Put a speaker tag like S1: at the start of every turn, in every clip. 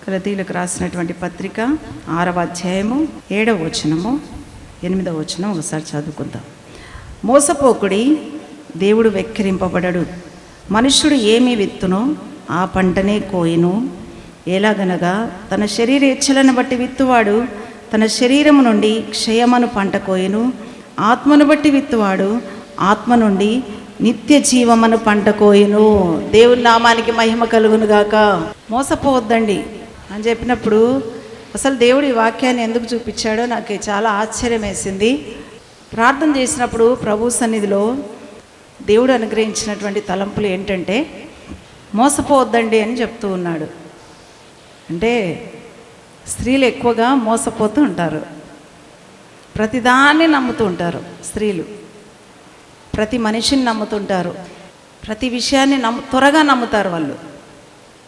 S1: గలతీయులకు రాసినటువంటి పత్రిక 6వ అధ్యాయము 7వ వచనము 8వ వచనం ఒకసారి చదువుకుందాం. మోసపోకుడి, దేవుడు వెక్కిరింపబడడు. మనుష్యుడు ఏమి విత్తునో ఆ పంటనే కోయును. ఎలాగనగా తన శరీర ఇచ్చలను బట్టి విత్తువాడు తన శరీరము నుండి క్షయమను పంట కోయును. ఆత్మను బట్టి విత్తువాడు ఆత్మ నుండి నిత్య జీవమను పంట కోయును. దేవుని నామానికి మహిమ కలుగును గాక. మోసపోవద్దండి అని చెప్పినప్పుడు అసలు దేవుడు ఈ వాక్యాన్ని ఎందుకు చూపించాడో నాకు చాలా ఆశ్చర్యం వేసింది. ప్రార్థన చేసినప్పుడు ప్రభు సన్నిధిలో దేవుడు అనుగ్రహించినటువంటి తలంపులు ఏంటంటే మోసపోవద్దండి అని చెప్తూ ఉన్నాడు. అంటే స్త్రీలు ఎక్కువగా మోసపోతూ ఉంటారు, ప్రతిదాన్ని నమ్ముతూ ఉంటారు. స్త్రీలు ప్రతి మనిషిని నమ్ముతుంటారు, ప్రతి విషయాన్ని త్వరగా నమ్ముతారు. వాళ్ళు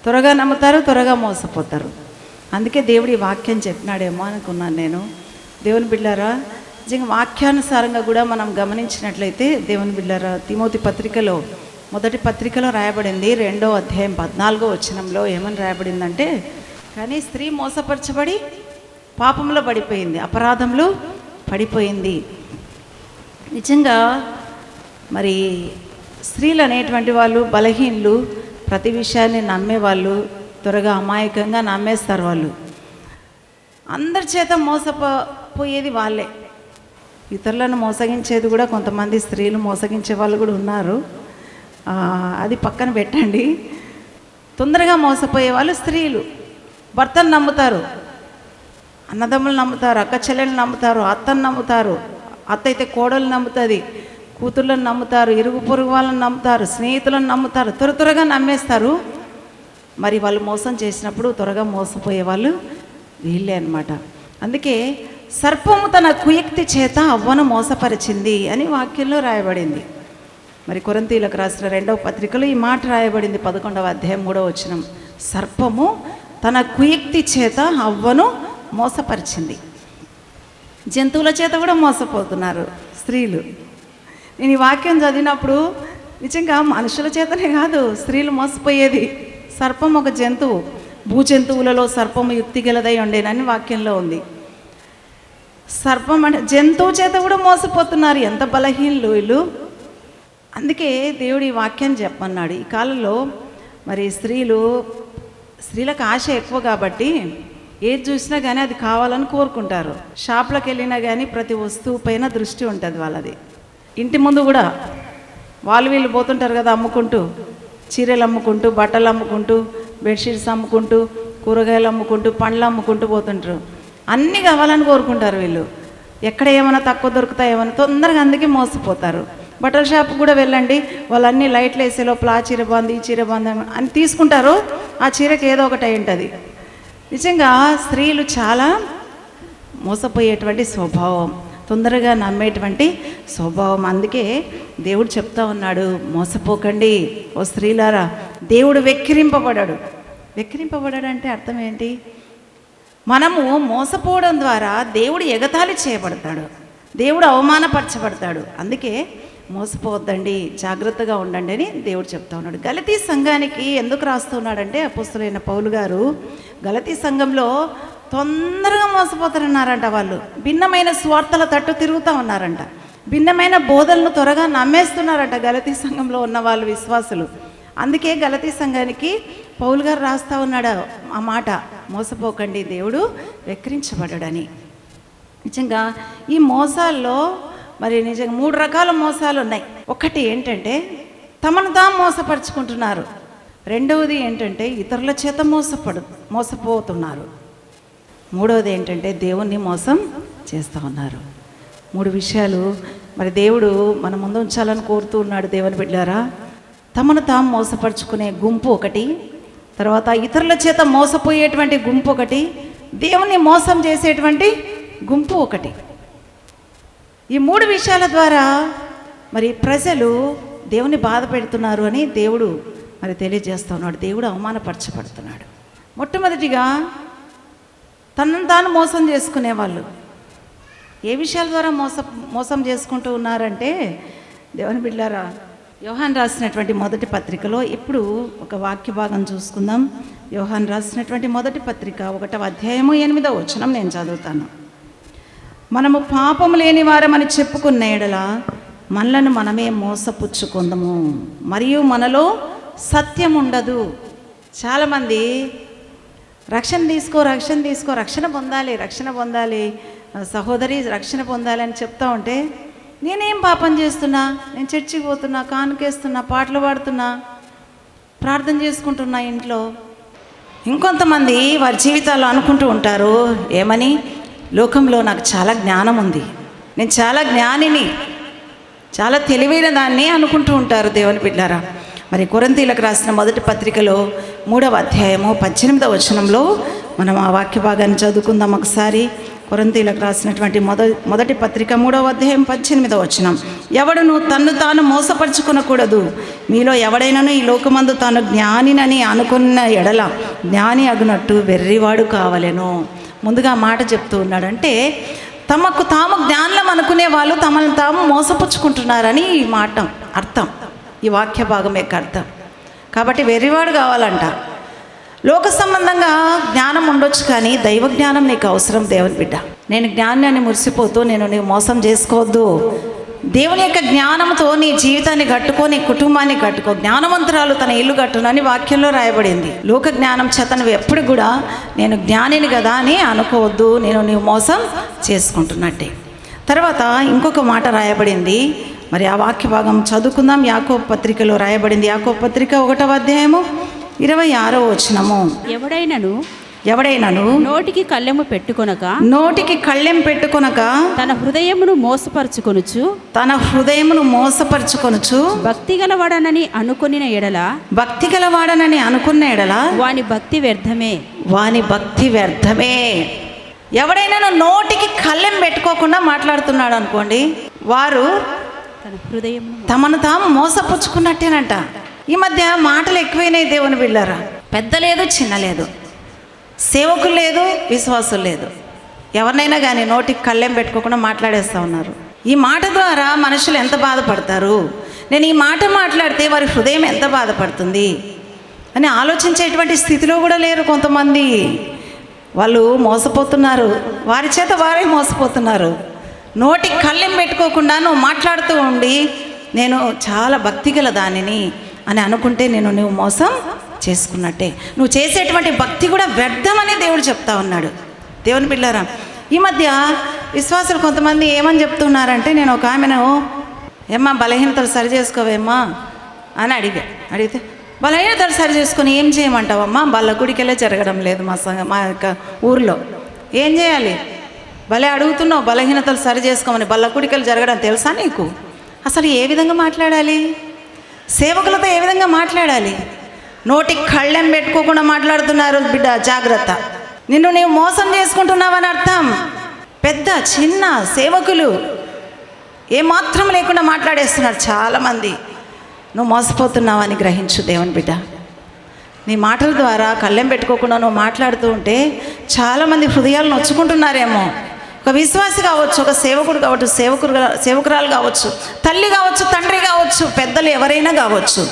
S1: త్వరగా నమ్ముతారు, త్వరగా మోసపోతారు. అందుకే దేవుడు ఈ వాక్యం చెప్పినాడేమో అనుకున్నాను నేను. దేవుని బిడ్డారా, నిజంగా వాక్యానుసారంగా కూడా మనం గమనించినట్లయితే దేవుని బిడ్డారా, తిమోతి పత్రికలో మొదటి పత్రికలో రాయబడింది 2వ అధ్యాయం 14వ వచనంలో ఏమని రాయబడిందంటే, కానీ స్త్రీ మోసపరచబడి పాపంలో పడిపోయింది, అపరాధంలో పడిపోయింది. నిజంగా మరి స్త్రీలు అనేటువంటి వాళ్ళు బలహీనులు, ప్రతి విషయాన్ని నమ్మేవాళ్ళు, త్వరగా అమాయకంగా నమ్మేస్తారు. వాళ్ళు అందరి చేత మోసపోయేది వాళ్ళే. ఇతరులను మోసగించేది కూడా కొంతమంది స్త్రీలు మోసగించే వాళ్ళు కూడా ఉన్నారు. అది పక్కన పెట్టండి. తొందరగా మోసపోయే వాళ్ళు స్త్రీలు. భర్తను నమ్ముతారు, అన్నదమ్ములు నమ్ముతారు, అక్క చెల్లెలు నమ్ముతారు, అత్తను నమ్ముతారు. అత్త అయితే కోడలు నమ్ముతుంది, కూతుర్లను నమ్ముతారు, ఇరుగు పొరుగు వాళ్ళని నమ్ముతారు, స్నేహితులను నమ్ముతారు, త్వరగా నమ్మేస్తారు. మరి వాళ్ళు మోసం చేసినప్పుడు త్వరగా మోసపోయే వాళ్ళు వీళ్ళే అన్నమాట. అందుకే సర్పము తన కుయుక్తి చేత అవ్వను మోసపరిచింది అని వాక్యంలో రాయబడింది. మరి కొరింథీయులకు రాసిన 2వ పత్రికలో ఈ మాట రాయబడింది 11వ అధ్యాయం 3వ వచనం. సర్పము తన కుయుక్తి చేత అవ్వను మోసపరిచింది. జంతువుల చేత కూడా మోసపోతున్నారు స్త్రీలు. నేను ఈ వాక్యం చదివినప్పుడు నిజంగా మనుషుల చేతనే కాదు స్త్రీలు మోసపోయేది. సర్పం ఒక జంతువు, భూజంతువులలో సర్పము యుక్తి గలదై ఉండేనని వాక్యంలో ఉంది. సర్పం అంటే జంతువు చేత కూడా మోసపోతున్నారు. ఎంత బలహీనులు వీళ్ళు. అందుకే దేవుడు ఈ వాక్యాన్ని చెప్పన్నాడు. ఈ కాలంలో మరి స్త్రీలకు ఆశ ఎక్కువ కాబట్టి ఏది చూసినా కానీ అది కావాలని కోరుకుంటారు. షాప్లకు వెళ్ళినా కానీ ప్రతి వస్తువు పైన దృష్టి ఉంటుంది వాళ్ళది. ఇంటి ముందు కూడా వీళ్ళు పోతుంటారు కదా, అమ్ముకుంటూ, చీరలు అమ్ముకుంటూ, బట్టలు అమ్ముకుంటూ, బెడ్షీట్స్ అమ్ముకుంటూ, కూరగాయలు అమ్ముకుంటూ, పండ్లు అమ్ముకుంటూ పోతుంటారు. అన్నీ కావాలని కోరుకుంటారు వీళ్ళు. ఎక్కడ ఏమైనా తక్కువ దొరుకుతాయేమని తొందరగా అందుకే మోసపోతారు. బట్టల షాప్ కూడా వెళ్ళండి, వాళ్ళన్నీ లైట్లు వేసే లోపల ఆ చీర బాగుంది, ఈ చీర బాగుంది అని తీసుకుంటారు. ఆ చీరకి ఏదో ఒకటి అయి ఉంటుంది. నిజంగా స్త్రీలు చాలా మోసపోయేటువంటి స్వభావం, తొందరగా నమ్మేటువంటి స్వభావం. అందుకే దేవుడు చెప్తా ఉన్నాడు, మోసపోకండి ఓ స్త్రీలారా. దేవుడు వెక్కిరింపబడాడు. వెక్కిరింపబడాడు అంటే అర్థం ఏంటి? మనము మోసపోవడం ద్వారా దేవుడు ఎగతాళి చేయబడతాడు, దేవుడు అవమానపరచబడతాడు. అందుకే మోసపోవద్దండి, జాగ్రత్తగా ఉండండి అని దేవుడు చెప్తా ఉన్నాడు. గలతీ సంఘానికి ఎందుకు రాస్తున్నాడంటే అపోస్తలుడైన పౌలు గారు గలతీ సంఘంలో తొందరగా మోసపోతారన్నారంట. వాళ్ళు భిన్నమైన స్వార్థల తట్టు తిరుగుతూ ఉన్నారంట. భిన్నమైన బోధనలు త్వరగా నమ్మేస్తున్నారంట గలతీ సంఘంలో ఉన్న వాళ్ళు, విశ్వాసులు. అందుకే గలతీ సంఘానికి పౌలు గారు రాస్తూ ఉన్నాడు ఆ మాట, మోసపోకండి, దేవుడు వెక్కిరించబడని. నిజంగా ఈ మోసాల్లో మరి నిజంగా 3 రకాల మోసాలు ఉన్నాయి. ఒకటి ఏంటంటే తమను తాము మోసపరుచుకుంటున్నారు. రెండవది ఏంటంటే ఇతరుల చేత మోసపోతున్నారు. మూడవది ఏంటంటే దేవుణ్ణి మోసం చేస్తూ ఉన్నారు. 3 విషయాలు మరి దేవుడు మన ముందు ఉంచాలని కోరుతూ ఉన్నాడు. దేవుని బిడ్డారా, తమను తాము మోసపరుచుకునే గుంపు ఒకటి, తర్వాత ఇతరుల చేత మోసపోయేటువంటి గుంపు ఒకటి, దేవుణ్ణి మోసం చేసేటువంటి గుంపు ఒకటి. ఈ 3 విషయాల ద్వారా మరి ప్రజలు దేవుని బాధ పెడుతున్నారు అని దేవుడు మరి తెలియజేస్తున్నాడు. దేవుడు అవమానపరచబడుతున్నాడు. మొట్టమొదటిగా తనను తాను మోసం చేసుకునేవాళ్ళు. ఏ విషయాల ద్వారా మోసం చేసుకుంటూ ఉన్నారంటే, దేవుని బిడ్డలారా, యోహాన్ రాసినటువంటి మొదటి పత్రికలో ఇప్పుడు ఒక వాక్య భాగం చూసుకుందాం. యోహాన్ రాసినటువంటి మొదటి పత్రిక 1వ అధ్యాయము 8వ వచనం నేను చదువుతాను. మనము పాపము లేని వారమని చెప్పుకున్న ఎడల మనలను మనమే మోసపుచ్చుకుందాము, మరియు మనలో సత్యం ఉండదు. చాలామంది రక్షణ తీసుకో, రక్షణ పొందాలి సహోదరి, రక్షణ పొందాలి అని చెప్తా ఉంటే, నేనేం పాపం చేస్తున్నా? నేను చర్చికి పోతున్నా, కానుకేస్తున్నా, పాటలు పాడుతున్నా, ప్రార్థన చేసుకుంటున్నా ఇంట్లో. ఇంకొంతమంది వారి జీవితాల్లో అనుకుంటూ ఉంటారు, ఏమని? లోకంలో నాకు చాలా జ్ఞానం ఉంది, నేను చాలా జ్ఞానిని, చాలా తెలివైన దాన్ని అనుకుంటూ ఉంటారు దేవుని బిడ్డలారా. మరి కొరింథీయులకు రాసిన మొదటి పత్రికలో 3వ అధ్యాయము 18వ వచనంలో మనం ఆ వాక్య భాగాన్ని చదువుకుందాం ఒకసారి. కొరింథీయులకు రాసినటువంటి మొదటి పత్రిక 3వ అధ్యాయం 18వ వచనం. ఎవడును తన్ను తాను మోసపరుచుకొనకూడదు. మీలో ఎవడైనాను ఈ లోకమందు తాను జ్ఞానినని అనుకున్న ఎడల జ్ఞాని అగునట్టు వెర్రివాడు కావలెను. ముందుగా మాట చెప్తూ ఉన్నాడంటే, తమకు తాము జ్ఞానం అనుకునే వాళ్ళు తమను తాము మోసపుచ్చుకుంటున్నారని ఈ మాట అర్థం, ఈ వాక్య భాగం యొక్క అర్థం. కాబట్టి వెర్రివాడు కావాలంట. లోక సంబంధంగా జ్ఞానం ఉండొచ్చు, కానీ దైవ జ్ఞానం నీకు అవసరం దేవుని బిడ్డ. నేను జ్ఞానాన్ని మురిసిపోతూ నీవు మోసం చేసుకోవద్దు. దేవుని యొక్క జ్ఞానంతో నీ జీవితాన్ని కట్టుకో, నీ కుటుంబాన్ని కట్టుకో. జ్ఞానవంతురాలు తన ఇల్లు కట్టునని వాక్యంలో రాయబడింది. లోక జ్ఞానం చేత నువ్వు ఎప్పుడు కూడా నేను జ్ఞానిని కదా అని అనుకోవద్దు, నీవు మోసం చేసుకుంటున్నట్టే. తర్వాత ఇంకొక మాట రాయబడింది. మరి ఆ వాక్య భాగం చదువుకుందాం. యాకోబు పత్రికలో రాయబడింది. యాకోబు పత్రిక 1వ అధ్యాయము 26వ వచనము. ఎవడైనను
S2: నోటికి కళ్ళెం పెట్టుకొనక తన హృదయమును మోసపరుచుకొనుచు భక్తి గలవాడనని అనుకున్న ఎడల వాని భక్తి వ్యర్థమే.
S1: ఎవడైనా నోటికి కళ్ళెం పెట్టుకోకుండా మాట్లాడుతున్నాడు అనుకోండి, వారు తమను తాము మోసపుచ్చుకున్నట్టేనంట. ఈ మధ్య మాటలు ఎక్కువైనాయి దేవుని బిడ్డలారా. పెద్ద లేదు, చిన్న లేదు, సేవకులు లేదు, విశ్వాసులు లేదు. ఎవరినైనా కానీ నోటికి కళ్ళెం పెట్టుకోకుండా మాట్లాడేస్తూ ఉన్నారు. ఈ మాట ద్వారా మనుషులు ఎంత బాధపడతారు, నేను ఈ మాట మాట్లాడితే వారి హృదయం ఎంత బాధపడుతుంది అని ఆలోచించేటువంటి స్థితిలో కూడా లేరు కొంతమంది. వాళ్ళు మోసపోతున్నారు, వారి చేత వారే మోసపోతున్నారు. నోటికి కళ్ళెం పెట్టుకోకుండా నువ్వు మాట్లాడుతూ ఉండి, నేను చాలా భక్తి గల దానిని అని అనుకుంటే నువ్వు మోసం చేసుకున్నట్టే. నువ్వు చేసేటువంటి భక్తి కూడా వ్యర్థమని దేవుడు చెప్తా ఉన్నాడు. దేవుని బిడ్డలారా, ఈ మధ్య విశ్వాసులు కొంతమంది ఏమని చెప్తున్నారంటే, నేను ఒక ఆమెను, ఏమ్మా బలహీనతలు సరి చేసుకోవేమ్మా అని అడిగితే, బలహీనతలు సరి చేసుకొని ఏం చేయమంటావమ్మా? వాళ్ళ గుడికెళ్ళే జరగడం లేదు మా యొక్క ఊరిలో, ఏం చేయాలి? భలే అడుగుతున్నావు, బలహీనతలు సరి చేసుకోమని. బల్ల గుడికెళ్ళి జరగడం తెలుసా నీకు? అసలు ఏ విధంగా మాట్లాడాలి? సేవకులతో ఏ విధంగా మాట్లాడాలి? నోటికి కళ్ళెం పెట్టుకోకుండా మాట్లాడుతున్నారు బిడ్డ, జాగ్రత్త. నీవు మోసం చేసుకుంటున్నావని అర్థం. పెద్ద చిన్న సేవకులు ఏమాత్రం లేకుండా మాట్లాడేస్తున్నారు చాలామంది. నువ్వు మోసపోతున్నావని గ్రహించు దేవుని బిడ్డ. నీ మాటల ద్వారా కళ్ళెం పెట్టుకోకుండా నువ్వు మాట్లాడుతూ ఉంటే చాలామంది హృదయాలు నొచ్చుకుంటున్నారేమో. ఒక విశ్వాసి కావచ్చు, ఒక సేవకుడు కావచ్చు, సేవకురాలు కావచ్చు, తల్లి కావచ్చు, తండ్రి కావచ్చు, పెద్దలు ఎవరైనా కావచ్చు,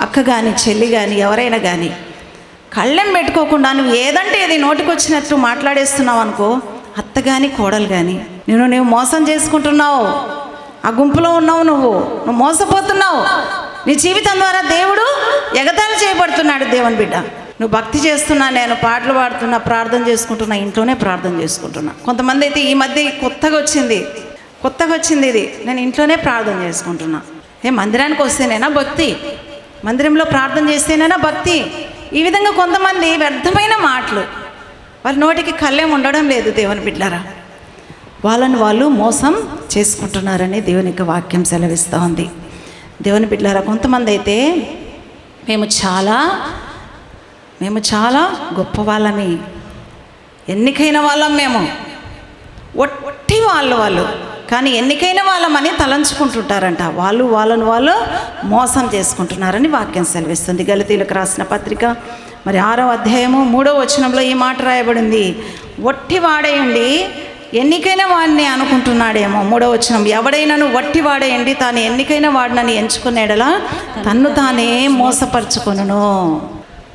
S1: అక్క కానీ చెల్లి కానీ ఎవరైనా కానీ కళ్ళెం పెట్టుకోకుండా నువ్వు ఏదంటే ఏది నోటికి వచ్చినట్టు మాట్లాడేస్తున్నావు అనుకో, అత్త కానీ కోడలు కానీ నువ్వు మోసం చేసుకుంటున్నావు. ఆ గుంపులో ఉన్నావు, నువ్వు మోసపోతున్నావు. నీ జీవితం ద్వారా దేవుడు ఎగతాళి చేయబడుతున్నాడు. దేవుని బిడ్డ, నువ్వు భక్తి చేస్తున్నా, నేను పాటలు పాడుతున్నా, ప్రార్థన చేసుకుంటున్నా, ఇంట్లోనే ప్రార్థన చేసుకుంటున్నా. కొంతమంది అయితే ఈ మధ్య కొత్తగా వచ్చింది ఇది, నేను ఇంట్లోనే ప్రార్థన చేసుకుంటున్నా. మందిరానికి వస్తేనేనా భక్తి? మందిరంలో ప్రార్థన చేస్తేనేనా భక్తి? ఈ విధంగా కొంతమంది వ్యర్థమైన మాటలు, వాళ్ళ నోటికి కళ్ళెం ఉండడం లేదు. దేవుని బిడ్డలారా, వాళ్ళని వాళ్ళు మోసం చేసుకుంటున్నారని దేవుని యొక్క వాక్యం సెలవిస్తూ ఉంది. దేవుని బిడ్డలారా, కొంతమంది అయితే మేము చాలా గొప్ప వాళ్ళమి, ఎన్నికైన వాళ్ళం, మేము ఒట్టి వాళ్ళు కానీ ఎన్నికైన వాళ్ళమని తలంచుకుంటుంటారంట. వాళ్ళని వాళ్ళు మోసం చేసుకుంటున్నారని వాక్యం సెలవిస్తుంది. గలతీయులకు రాసిన పత్రిక మరి 6వ అధ్యాయము 3వ వచనంలో ఈ మాట రాయబడింది. ఒట్టి వాడై ఉండి ఎన్నికైన వాడిని అనుకుంటున్నాడేమో. 3వ వచనం, ఎవడైనాను వట్టివాడేయండి తాను ఎన్నికైన వాడినని ఎంచుకునేడలా తన్ను తానే మోసపరుచుకొనును.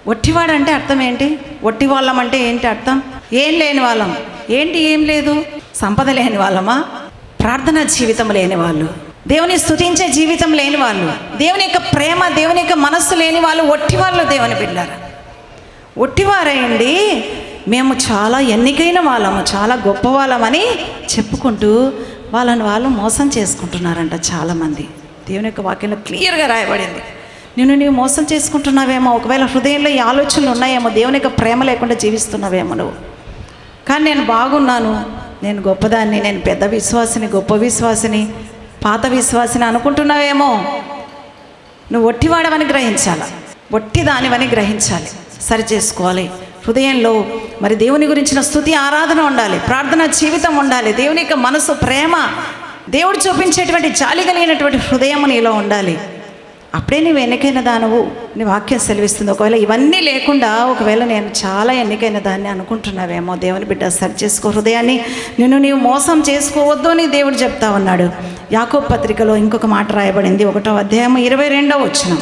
S1: వట్టివాడంటే అర్థం ఏంటి? వట్టి వాళ్ళం అంటే ఏంటి అర్థం? ఏం లేని వాళ్ళం. ఏంటి ఏం లేదు? సంపద లేని వాళ్ళమా? ప్రార్థనా జీవితం లేని వాళ్ళు, దేవుని స్తుతించే జీవితం లేని వాళ్ళు, దేవుని యొక్క ప్రేమ, దేవుని యొక్క మనస్సు లేని వాళ్ళు వట్టివాళ్ళు. దేవుని బిడ్డలారా, వట్టివారయండి మేము చాలా ఎన్నికైన వాళ్ళము, చాలా గొప్ప వాళ్ళమని చెప్పుకుంటూ వాళ్ళని వాళ్ళు మోసం చేసుకుంటున్నారంట చాలామంది. దేవుని యొక్క వాక్యంలో క్లియర్గా రాయబడింది. నీవు మోసం చేసుకుంటున్నావేమో, ఒకవేళ హృదయంలో ఈ ఆలోచనలు ఉన్నాయేమో, దేవుని యొక్క ప్రేమ లేకుండా జీవిస్తున్నావేమో నువ్వు. కానీ నేను బాగున్నాను, నేను గొప్పదాన్ని, నేను పెద్ద విశ్వాసిని, గొప్ప విశ్వాసిని, పాత విశ్వాసిని అనుకుంటున్నావేమో. నువ్వు వట్టివాడవని గ్రహించాలి, వట్టి దానివని గ్రహించాలి, సరి చేసుకోవాలి. హృదయంలో మరి దేవుని గురించిన స్తుతి ఆరాధన ఉండాలి, ప్రార్థన జీవితం ఉండాలి, దేవుని యొక్క మనసు, ప్రేమ, దేవుడు చూపించేటువంటి జాలి కలిగినటువంటి హృదయం నీలో ఉండాలి. అప్పుడే నీవు ఎన్నికైన దానవు నీ వాక్యం సెలవిస్తుంది. ఒకవేళ ఇవన్నీ లేకుండా, ఒకవేళ నేను చాలా ఎన్నికైన దాన్ని అనుకుంటున్నావేమో, దేవుని బిడ్డ సరి చేసుకో హృదయాన్ని. నీవు మోసం చేసుకోవద్దు అని దేవుడు చెప్తా ఉన్నాడు. యాకోబు పత్రికలో ఇంకొక మాట రాయబడింది, 1వ అధ్యాయం 22వ వచనం.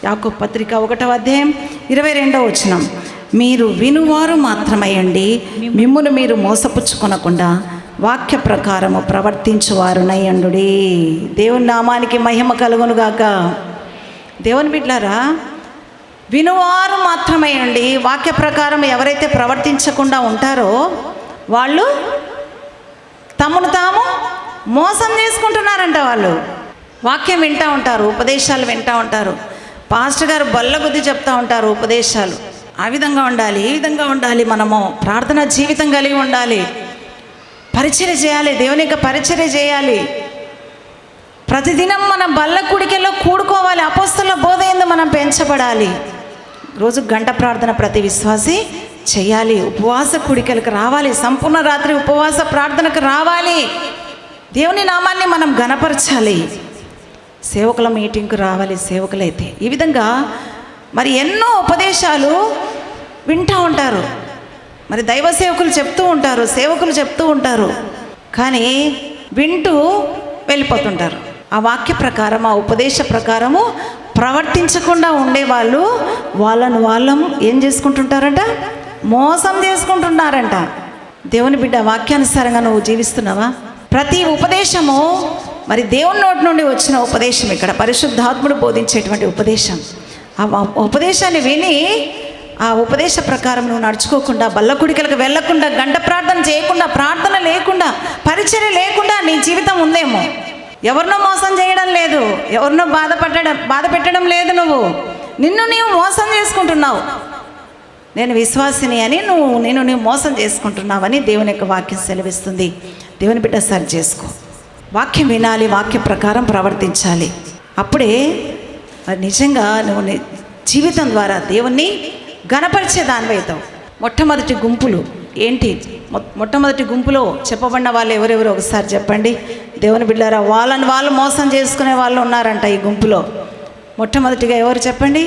S1: యాకోబు పత్రిక 1వ అధ్యాయం 22వ వచనం, మీరు వినువారు మాత్రమయ్యండి, మిమ్మును మీరు మోసపుచ్చుకొనకుండా వాక్య ప్రకారము ప్రవర్తించువారునయ్యండుడి. దేవుని నామానికి మహిమ కలుగునుగాక. దేవుని బిడ్డలారా, వినువారు మాత్రమేయండి. వాక్య ప్రకారం ఎవరైతే ప్రవర్తించకుండా ఉంటారో వాళ్ళు తమను తాము మోసం చేసుకుంటున్నారంట. వాళ్ళు వాక్యం వింటూ ఉంటారు, ఉపదేశాలు వింటూ ఉంటారు, పాస్టర్ గారు బల్ల కొద్ది చెప్తూ ఉంటారు ఉపదేశాలు. ఆ విధంగా ఉండాలి, ఈ విధంగా ఉండాలి, మనము ప్రార్థన జీవితం కలిగి ఉండాలి, పరిచర్య చేయాలి, దేవుని యొక్క పరిచర్య చేయాలి, ప్రతిదినం మన బల్ల కుడికెల్లో కూడుకోవాలి, అపోస్తలుల బోధ యందు మనం పెంచబడాలి, రోజు గంట ప్రార్థన ప్రతి విశ్వాసి చేయాలి, ఉపవాస కుడికెలకు రావాలి, సంపూర్ణ రాత్రి ఉపవాస ప్రార్థనకు రావాలి, దేవుని నామాన్ని మనం ఘనపరచాలి, సేవకుల మీటింగ్కు రావాలి సేవకులైతే. ఈ విధంగా మరి ఎన్నో ఉపదేశాలు వింటూ ఉంటారు, మరి దైవ సేవకులు చెప్తూ ఉంటారు, సేవకులు చెప్తూ ఉంటారు, కానీ వింటూ వెళ్ళిపోతుంటారు. ఆ వాక్య ప్రకారం, ఆ ఉపదేశ ప్రకారము ప్రవర్తించకుండా ఉండేవాళ్ళు వాళ్ళం ఏం చేసుకుంటుంటారంట? మోసం చేసుకుంటున్నారంట. దేవుని బిడ్డ, వాక్యానుసారంగా నువ్వు జీవిస్తున్నావా? ప్రతి ఉపదేశము మరి దేవుని నోటి నుండి వచ్చిన ఉపదేశం, ఇక్కడ పరిశుద్ధాత్ముడు బోధించేటువంటి ఉపదేశం. ఆ ఉపదేశాన్ని విని ఆ ఉపదేశ ప్రకారం నువ్వు నడుచుకోకుండా, బల్ల కుడికలకు వెళ్లకుండా, గంట ప్రార్థన చేయకుండా, ప్రార్థన లేకుండా, పరిచర్య లేకుండా నీ జీవితం ఉందేమో. ఎవరినో మోసం చేయడం లేదు, ఎవరినో బాధ పెట్టడం లేదు, నిన్ను నీవు మోసం చేసుకుంటున్నావు. నేను విశ్వాసిని అని నువ్వు మోసం చేసుకుంటున్నావని దేవుని యొక్క వాక్యం సెలవిస్తుంది. దేవుని బిడ్డ సరి చేసుకో, వాక్యం వినాలి, వాక్య ప్రకారం ప్రవర్తించాలి. అప్పుడే నిజంగా నువ్వు జీవితం ద్వారా దేవుణ్ణి ఘనపరిచే దానివైతావు. మొట్టమొదటి గుంపులు ఏంటి? మొట్టమొదటి గుంపులో చెప్పబడిన వాళ్ళు ఎవరెవరు ఒకసారి చెప్పండి. దేవుని బిడ్డలారా, వాళ్ళని వాళ్ళు మోసం చేసుకునే వాళ్ళు ఉన్నారంట ఈ గుంపులో. మొట్టమొదటిగా ఎవరు చెప్పండి?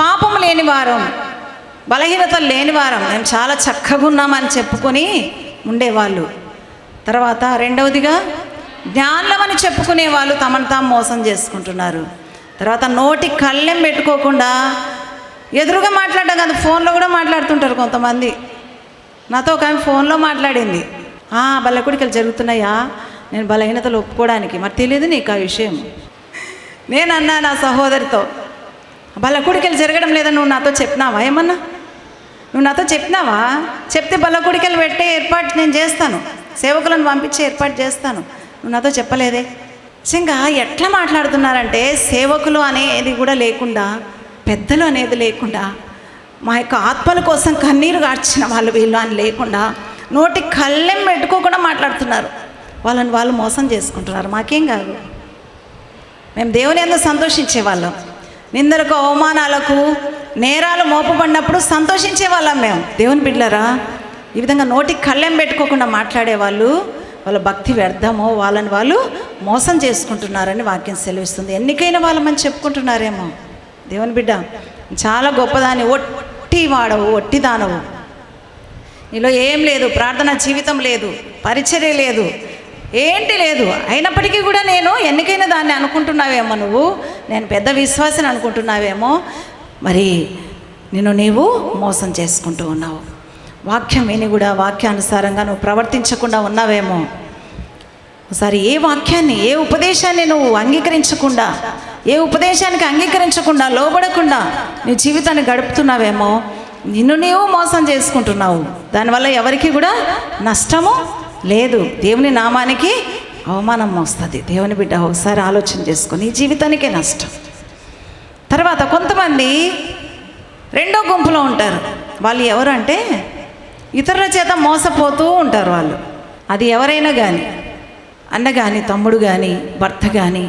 S1: పాపం లేని వారం, బలహీనతలు లేని వారం, మేము చాలా చక్కగా ఉన్నామని చెప్పుకొని ఉండేవాళ్ళు. తర్వాత రెండవదిగా జ్ఞానులమని చెప్పుకునే వాళ్ళు తమను తాము మోసం చేసుకుంటున్నారు. తర్వాత నోటి కళ్ళెం పెట్టుకోకుండా ఎదురుగా మాట్లాడడం కాదు, ఫోన్లో కూడా మాట్లాడుతుంటారు కొంతమంది. నాతో ఒక ఆమె ఫోన్లో మాట్లాడింది, బల్లకుడికలు జరుగుతున్నాయా, నేను బలహీనతలు ఒప్పుకోవడానికి, మరి తెలియదు నీకు ఆ విషయం. నేను అన్నా నా సహోదరితో, బల్లకుడికలు జరగడం లేదని నువ్వు నాతో చెప్పినావా? ఏమన్నా నువ్వు నాతో చెప్పినావా? చెప్తే బల్లకుడికలు పెట్టే ఏర్పాటు నేను చేస్తాను, సేవకులను పంపించే ఏర్పాటు చేస్తాను. నువ్వు నాతో చెప్పలేదే. నిజంగా ఎట్లా మాట్లాడుతున్నారంటే, సేవకులు అనేది కూడా లేకుండా, పెద్దలు అనేది లేకుండా, మా యొక్క ఆత్మల కోసం కన్నీరు గార్చిన వాళ్ళు వీళ్ళు అని లేకుండా, నోటి కళ్ళెం పెట్టుకోకుండా మాట్లాడుతున్నారు. వాళ్ళని వాళ్ళు మోసం చేసుకుంటున్నారు. మాకేం కాదు, మేము దేవుని యందు సంతోషించే వాళ్ళం. నిందలకు, అవమానాలకు, నేరాలు మోపబడినప్పుడు సంతోషించే వాళ్ళం మేము. దేవుని బిడ్డలారా, ఈ విధంగా నోటి కళ్ళెం పెట్టుకోకుండా మాట్లాడేవాళ్ళు వాళ్ళ భక్తి వ్యర్థమో, వాళ్ళని వాళ్ళు మోసం చేసుకుంటున్నారని వాక్యం సెలవిస్తుంది. ఎన్నికైన వాళ్ళమని చెప్పుకుంటున్నారేమో. దేవుని బిడ్డ, చాలా గొప్పదాన్ని, ఒట్టి వాడవు, ఒట్టి దానవు. నీలో ఏం లేదు, ప్రార్థన జీవితం లేదు, పరిచర్య లేదు, ఏంటి లేదు. అయినప్పటికీ కూడా నేను ఎన్నికైన దాన్ని అనుకుంటున్నావేమో, నువ్వు నేను పెద్ద విశ్వాసిని అనుకుంటున్నావేమో, మరి నీవు మోసం చేసుకుంటూ ఉన్నావు. వాక్యం విని కూడా వాక్యానుసారంగా నువ్వు ప్రవర్తించకుండా ఉన్నావేమో. ఒకసారి ఏ వాక్యాన్ని, ఏ ఉపదేశాన్ని నువ్వు అంగీకరించకుండా, ఏ ఉపదేశానికి అంగీకరించకుండా, లోబడకుండా నీ జీవితాన్ని గడుపుతున్నావేమో, నిన్ను నీవు మోసం చేసుకుంటున్నావు. దానివల్ల ఎవరికి కూడా నష్టము లేదు, దేవుని నామానికి అవమానం వస్తుంది. దేవుని బిడ్డ ఒకసారి ఆలోచన చేసుకొని ఈ జీవితానికే నష్టం. తర్వాత కొంతమంది రెండో గుంపులో ఉంటారు. వాళ్ళు ఎవరు అంటే ఇతరుల చేత మోసపోతూ ఉంటారు. వాళ్ళు అది ఎవరైనా కానీ, అన్న కానీ, తమ్ముడు కానీ, భర్త కానీ,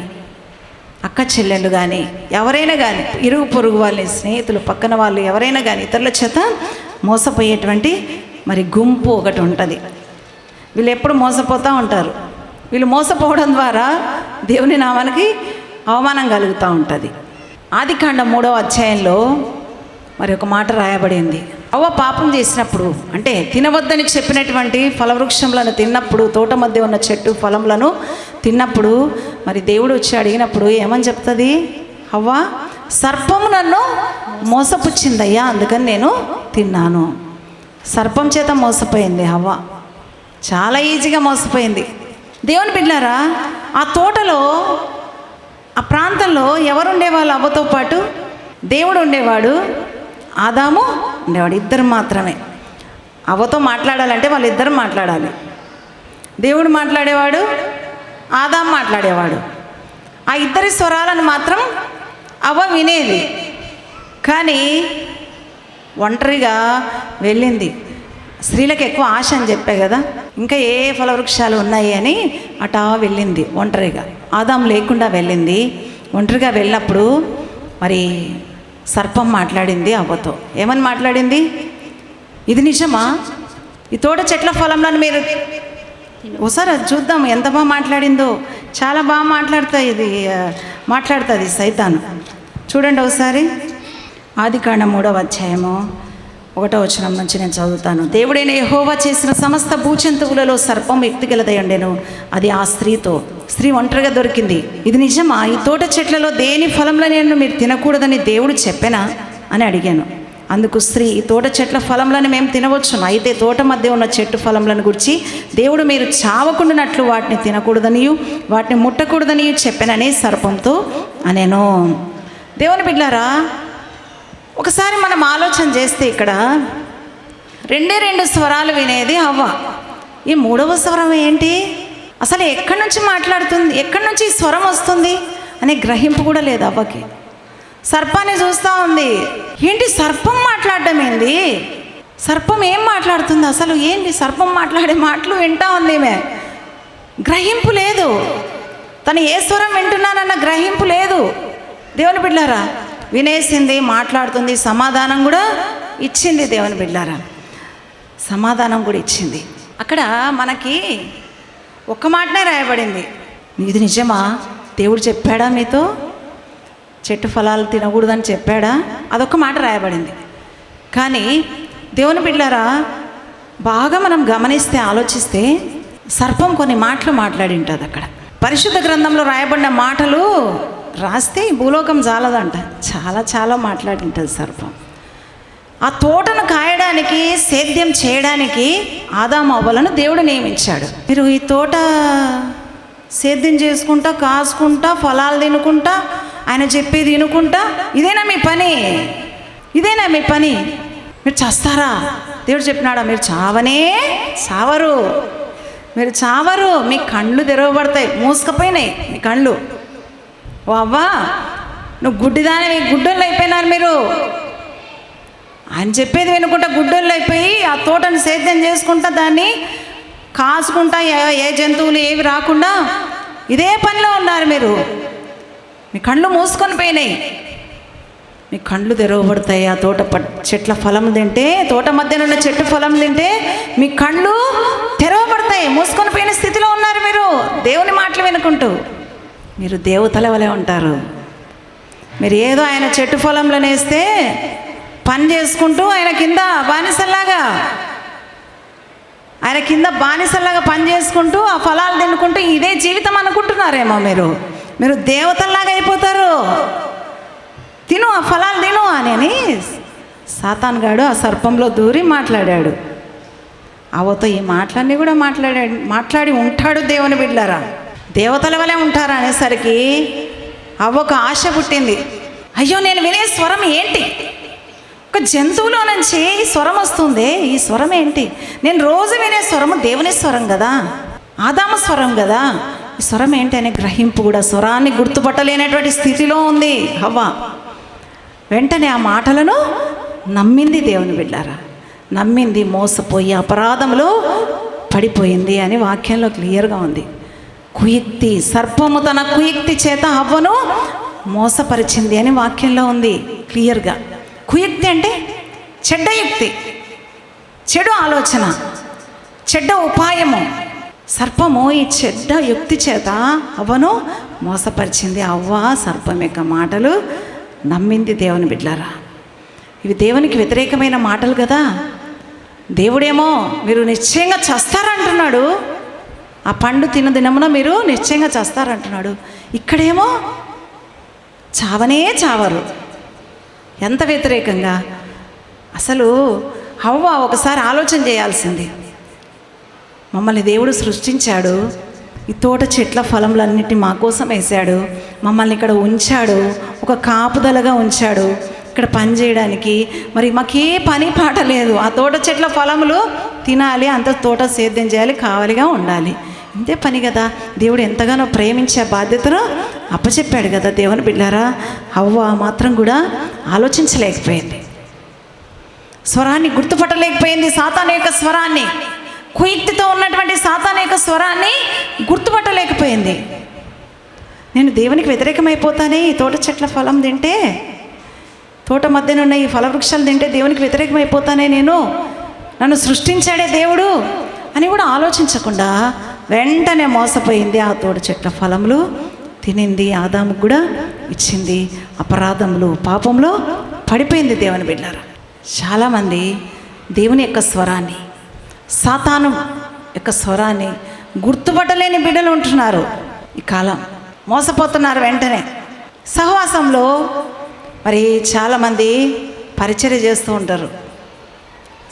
S1: అక్క చెల్లెళ్ళు కానీ, ఎవరైనా కానీ, ఇరుగు పొరుగు వాళ్ళని, స్నేహితులు, పక్కన వాళ్ళు ఎవరైనా కానీ ఇతరుల చేత మోసపోయేటువంటి మరి గుంపు ఒకటి ఉంటుంది. వీళ్ళు ఎప్పుడు మోసపోతూ ఉంటారు. వీళ్ళు మోసపోవడం ద్వారా దేవుని నామానికి అవమానం కలుగుతూ ఉంటుంది. ఆదికాండం 3వ అధ్యాయంలో మరి ఒక మాట రాయబడింది. అవ్వ పాపం చేసినప్పుడు, అంటే తినవద్దని చెప్పినటువంటి ఫలవృక్షములను తిన్నప్పుడు, తోట మధ్య ఉన్న చెట్టు ఫలములను తిన్నప్పుడు, మరి దేవుడు వచ్చి అడిగినప్పుడు ఏమని చెప్తుంది? అవ్వ, సర్పము నన్ను మోసపుచ్చిందయ్యా, అందుకని నేను తిన్నాను. సర్పం చేత మోసపోయింది అవ్వ, చాలా ఈజీగా మోసపోయింది. దేవుని బిడ్డలారా, ఆ తోటలో, ఆ ప్రాంతంలో ఎవరుండేవాళ్ళు? అవ్వతో పాటు దేవుడు ఉండేవాడు, ఆదాము ఉండేవాడు. ఇద్దరు మాత్రమే. అవ్వతో మాట్లాడాలంటే వాళ్ళిద్దరు మాట్లాడాలి. దేవుడు మాట్లాడేవాడు, ఆదాము మాట్లాడేవాడు. ఆ ఇద్దరి స్వరాలను మాత్రం అవ్వ వినేది. కానీ ఒంటరిగా వెళ్ళింది. స్త్రీలకు ఎక్కువ ఆశ అని చెప్పే కదా, ఇంకా ఏ ఫలవృక్షాలు ఉన్నాయి అని అటా వెళ్ళింది ఒంటరిగా. ఆదాము లేకుండా వెళ్ళింది. ఒంటరిగా వెళ్ళినప్పుడు మరి సర్పం మాట్లాడింది అవ్వతో. ఏమని మాట్లాడింది? ఇది నిజమా? ఈ తోట చెట్ల ఫలంలో మీరు ఒకసారి చూద్దాం ఎంత బాగా మాట్లాడిందో. చాలా బాగా మాట్లాడుతుంది సైతాను. చూడండి ఒకసారి. ఆదికాండం 3వ అధ్యాయము 1వ వచనం నుంచి నేను చదువుతాను. దేవుడైన యెహోవా చేసిన సమస్త భూజంతువులలో సర్పం యుక్తిగలదై ఉండెను. అది ఆ స్త్రీతో, స్త్రీ ఒంటరిగా దొరికింది. ఇది నిజమా? ఈ తోట చెట్లలో దేని ఫలంలను మీరు తినకూడదని దేవుడు చెప్పెనా అని అడిగాను. అందుకు స్త్రీ, ఈ తోట చెట్ల ఫలంలను మేము తినవచ్చును, అయితే తోట మధ్య ఉన్న చెట్టు ఫలంలను గురించి దేవుడు మీరు చావకుండానట్లు వాటిని తినకూడదనియు వాటిని ముట్టకూడదనియు చెప్పెనని సర్పంతో అనేను. దేవుని బిడ్డలారా, ఒకసారి మనం ఆలోచన చేస్తే ఇక్కడ రెండు స్వరాలు వినేది అవ్వ. ఈ 3వ స్వరం ఏంటి? అసలు ఎక్కడి నుంచి మాట్లాడుతుంది, ఎక్కడి నుంచి ఈ స్వరం వస్తుంది అనే గ్రహింపు కూడా లేదు అవ్వకి. సర్పాన్ని చూస్తూ ఉంది. ఏంటి సర్పం మాట్లాడడం ఏంది? సర్పం ఏం మాట్లాడుతుంది అసలు? ఏంటి సర్పం మాట్లాడే మాటలు వింటా ఉంది. ఈమె గ్రహింపు లేదు. తను ఏ స్వరం వింటున్నానన్న గ్రహింపు లేదు. దేవుని బిడ్డలారా, వినేసింది, మాట్లాడుతుంది, సమాధానం కూడా ఇచ్చింది. దేవుని బిడ్డలారా, సమాధానం కూడా ఇచ్చింది. అక్కడ మనకి ఒక్క మాటనే రాయబడింది. ఇది నిజమా? దేవుడు చెప్పాడా మీతో చెట్టు ఫలాలు తినకూడదని చెప్పాడా? అదొక్క మాట రాయబడింది. కానీ దేవుని బిడ్డలారా, బాగా మనం గమనిస్తే, ఆలోచిస్తే సర్పం కొన్ని మాటలు మాట్లాడి ఉంటుంది. అక్కడ పరిశుద్ధ గ్రంథంలో రాయబడిన మాటలు రాస్తే భూలోకం జాలదంట. చాలా మాట్లాడి ఉంటుంది సర్పం. ఆ తోటను కాయడానికి, సేద్యం చేయడానికి ఆదాము అవ్వలను దేవుడు నియమించాడు. మీరు ఈ తోట సేద్యం చేసుకుంటా, కాసుకుంటా, ఫలాలు తినుకుంటా, ఆయన చెప్పేది వినుకుంటా, ఇదేనా మీ పని? ఇదేనా మీ పని? మీరు చస్తారా? దేవుడు చెప్పినాడా? మీరు చావరు. మీరు చావరు. మీ కళ్ళు తెరవబడతాయి. మూసుకపోయినాయి మీ కళ్ళు. ఓ అవ్వా, నువ్వు గుడ్డిదాని, గుడ్డోళ్ళు అయిపోయినారు మీరు. ఆయన చెప్పేది వినుకుంటా గుడ్డోళ్ళు అయిపోయి ఆ తోటను సేద్యం చేసుకుంటా, దాన్ని కాసుకుంటా, ఏ జంతువులు ఏవి రాకుండా ఇదే పనిలో ఉన్నారు మీరు. మీ కళ్ళు మూసుకొని పోయినాయి. మీ కళ్ళు తెరవబడతాయి. ఆ తోట చెట్ల ఫలం తింటే, తోట మధ్యన ఉన్న చెట్టు ఫలం తింటే మీ కళ్ళు తెరవబడతాయి. మూసుకొని పోయిన స్థితిలో ఉన్నారు మీరు. దేవుని మాటలు వినుకుంటూ మీరు దేవతల వలె ఉంటారు. మీరు ఏదో ఆయన చెట్టు ఫలంలో వేస్తే పని చేసుకుంటూ ఆయన కింద బానిసల్లాగా ఆయన కింద బానిసల్లాగా పని చేసుకుంటూ ఆ ఫలాలు తినుకుంటూ ఇదే జీవితం అనుకుంటున్నారేమో మీరు దేవతల్లాగా అయిపోతారు, తిను ఆ ఫలాలు తిను అని సాతాన్ గాడు ఆ సర్పంలో దూరి మాట్లాడాడు. అవతో ఈ మాటలన్నీ కూడా మాట్లాడి ఉంటాడు దేవుని బిడ్డలారా. దేవతల వలె ఉంటారా అనేసరికి అవ్వకు ఆశ పుట్టింది. అయ్యో నేను వినే స్వరం ఏంటి, ఒక జంతువులో నుంచి స్వరం వస్తుంది, ఈ స్వరం ఏంటి? నేను రోజు వినే స్వరము దేవుని స్వరం కదా, ఆదాము స్వరం కదా, ఈ స్వరం ఏంటి అనే గ్రహింపు కూడా, స్వరాన్ని గుర్తుపట్టలేనటువంటి స్థితిలో ఉంది హవ్వ. వెంటనే ఆ మాటలను నమ్మింది దేవుని బిడ్డారా, నమ్మింది, మోసపోయి అపరాధంలో పడిపోయింది అని వాక్యంలో క్లియర్గా ఉంది. కుయుక్తి, సర్పము తన కుయుక్తి చేత హవ్వను మోసపరిచింది అని వాక్యంలో ఉంది క్లియర్గా. కుయుక్తి అంటే చెడ్డ యుక్తి, చెడు ఆలోచన, చెడ్డ ఉపాయము. సర్పము ఈ చెడ్డ యుక్తి చేత అవ్వను మోసపరిచింది. అవ్వ సర్పం యొక్క మాటలు నమ్మింది దేవుని బిడ్డలారా. ఇవి దేవునికి వ్యతిరేకమైన మాటలు కదా. దేవుడేమో మీరు నిశ్చయంగా చస్తారంటున్నాడు, ఆ పండు తిన్న దినమున మీరు నిశ్చయంగా చస్తారంటున్నాడు. ఇక్కడేమో చావనే చావరు. ఎంత వ్యతిరేకంగా! అసలు హవ్వ ఒకసారి ఆలోచన చేయాల్సింది. మమ్మల్ని దేవుడు సృష్టించాడు, ఈ తోట చెట్ల ఫలములన్నిటి మా కోసం వేశాడు, మమ్మల్ని ఇక్కడ ఉంచాడు, ఒక కాపుదలగా ఉంచాడు ఇక్కడ పని చేయడానికి. మరి మాకే పని పాట లేదు, ఆ తోట చెట్ల ఫలములు తినాలి, అంత తోట సేద్యం చేయాలి, కావాలిగా ఉండాలి, ఇంతే పని కదా. దేవుడు ఎంతగానో ప్రేమించే బాధ్యతను అప్పచెప్పాడు కదా దేవుని బిడ్డారా. హవ్వ మాత్రం కూడా ఆలోచించలేకపోయింది, స్వరాన్ని గుర్తుపట్టలేకపోయింది, సాతాను యొక్క స్వరాన్ని, కుయుక్తితో ఉన్నటువంటి సాతాను యొక్క స్వరాన్ని గుర్తుపట్టలేకపోయింది. నేను దేవునికి వ్యతిరేకమైపోతానే, ఈ తోట చెట్ల ఫలం తింటే, తోట మధ్యన ఉన్న ఈ ఫలవృక్షాలు తింటే దేవునికి వ్యతిరేకమైపోతానే, నన్ను సృష్టించాడే దేవుడు అని కూడా ఆలోచించకుండా వెంటనే మోసపోయింది. ఆ తోట చెట్ల ఫలములు తినింది, ఆదాముకు కూడా ఇచ్చింది. అపరాధములు, పాపంలో పడిపోయింది దేవుని బిడ్డలారా. చాలామంది దేవుని యొక్క స్వరాన్ని, సాతాను యొక్క స్వరాన్ని గుర్తుపట్టలేని బిడ్డలు ఉంటున్నారు. ఈ కాలం మోసపోతున్నారు. వెంటనే సహవాసంలో మరి చాలామంది పరిచర్య చేస్తూ ఉంటారు.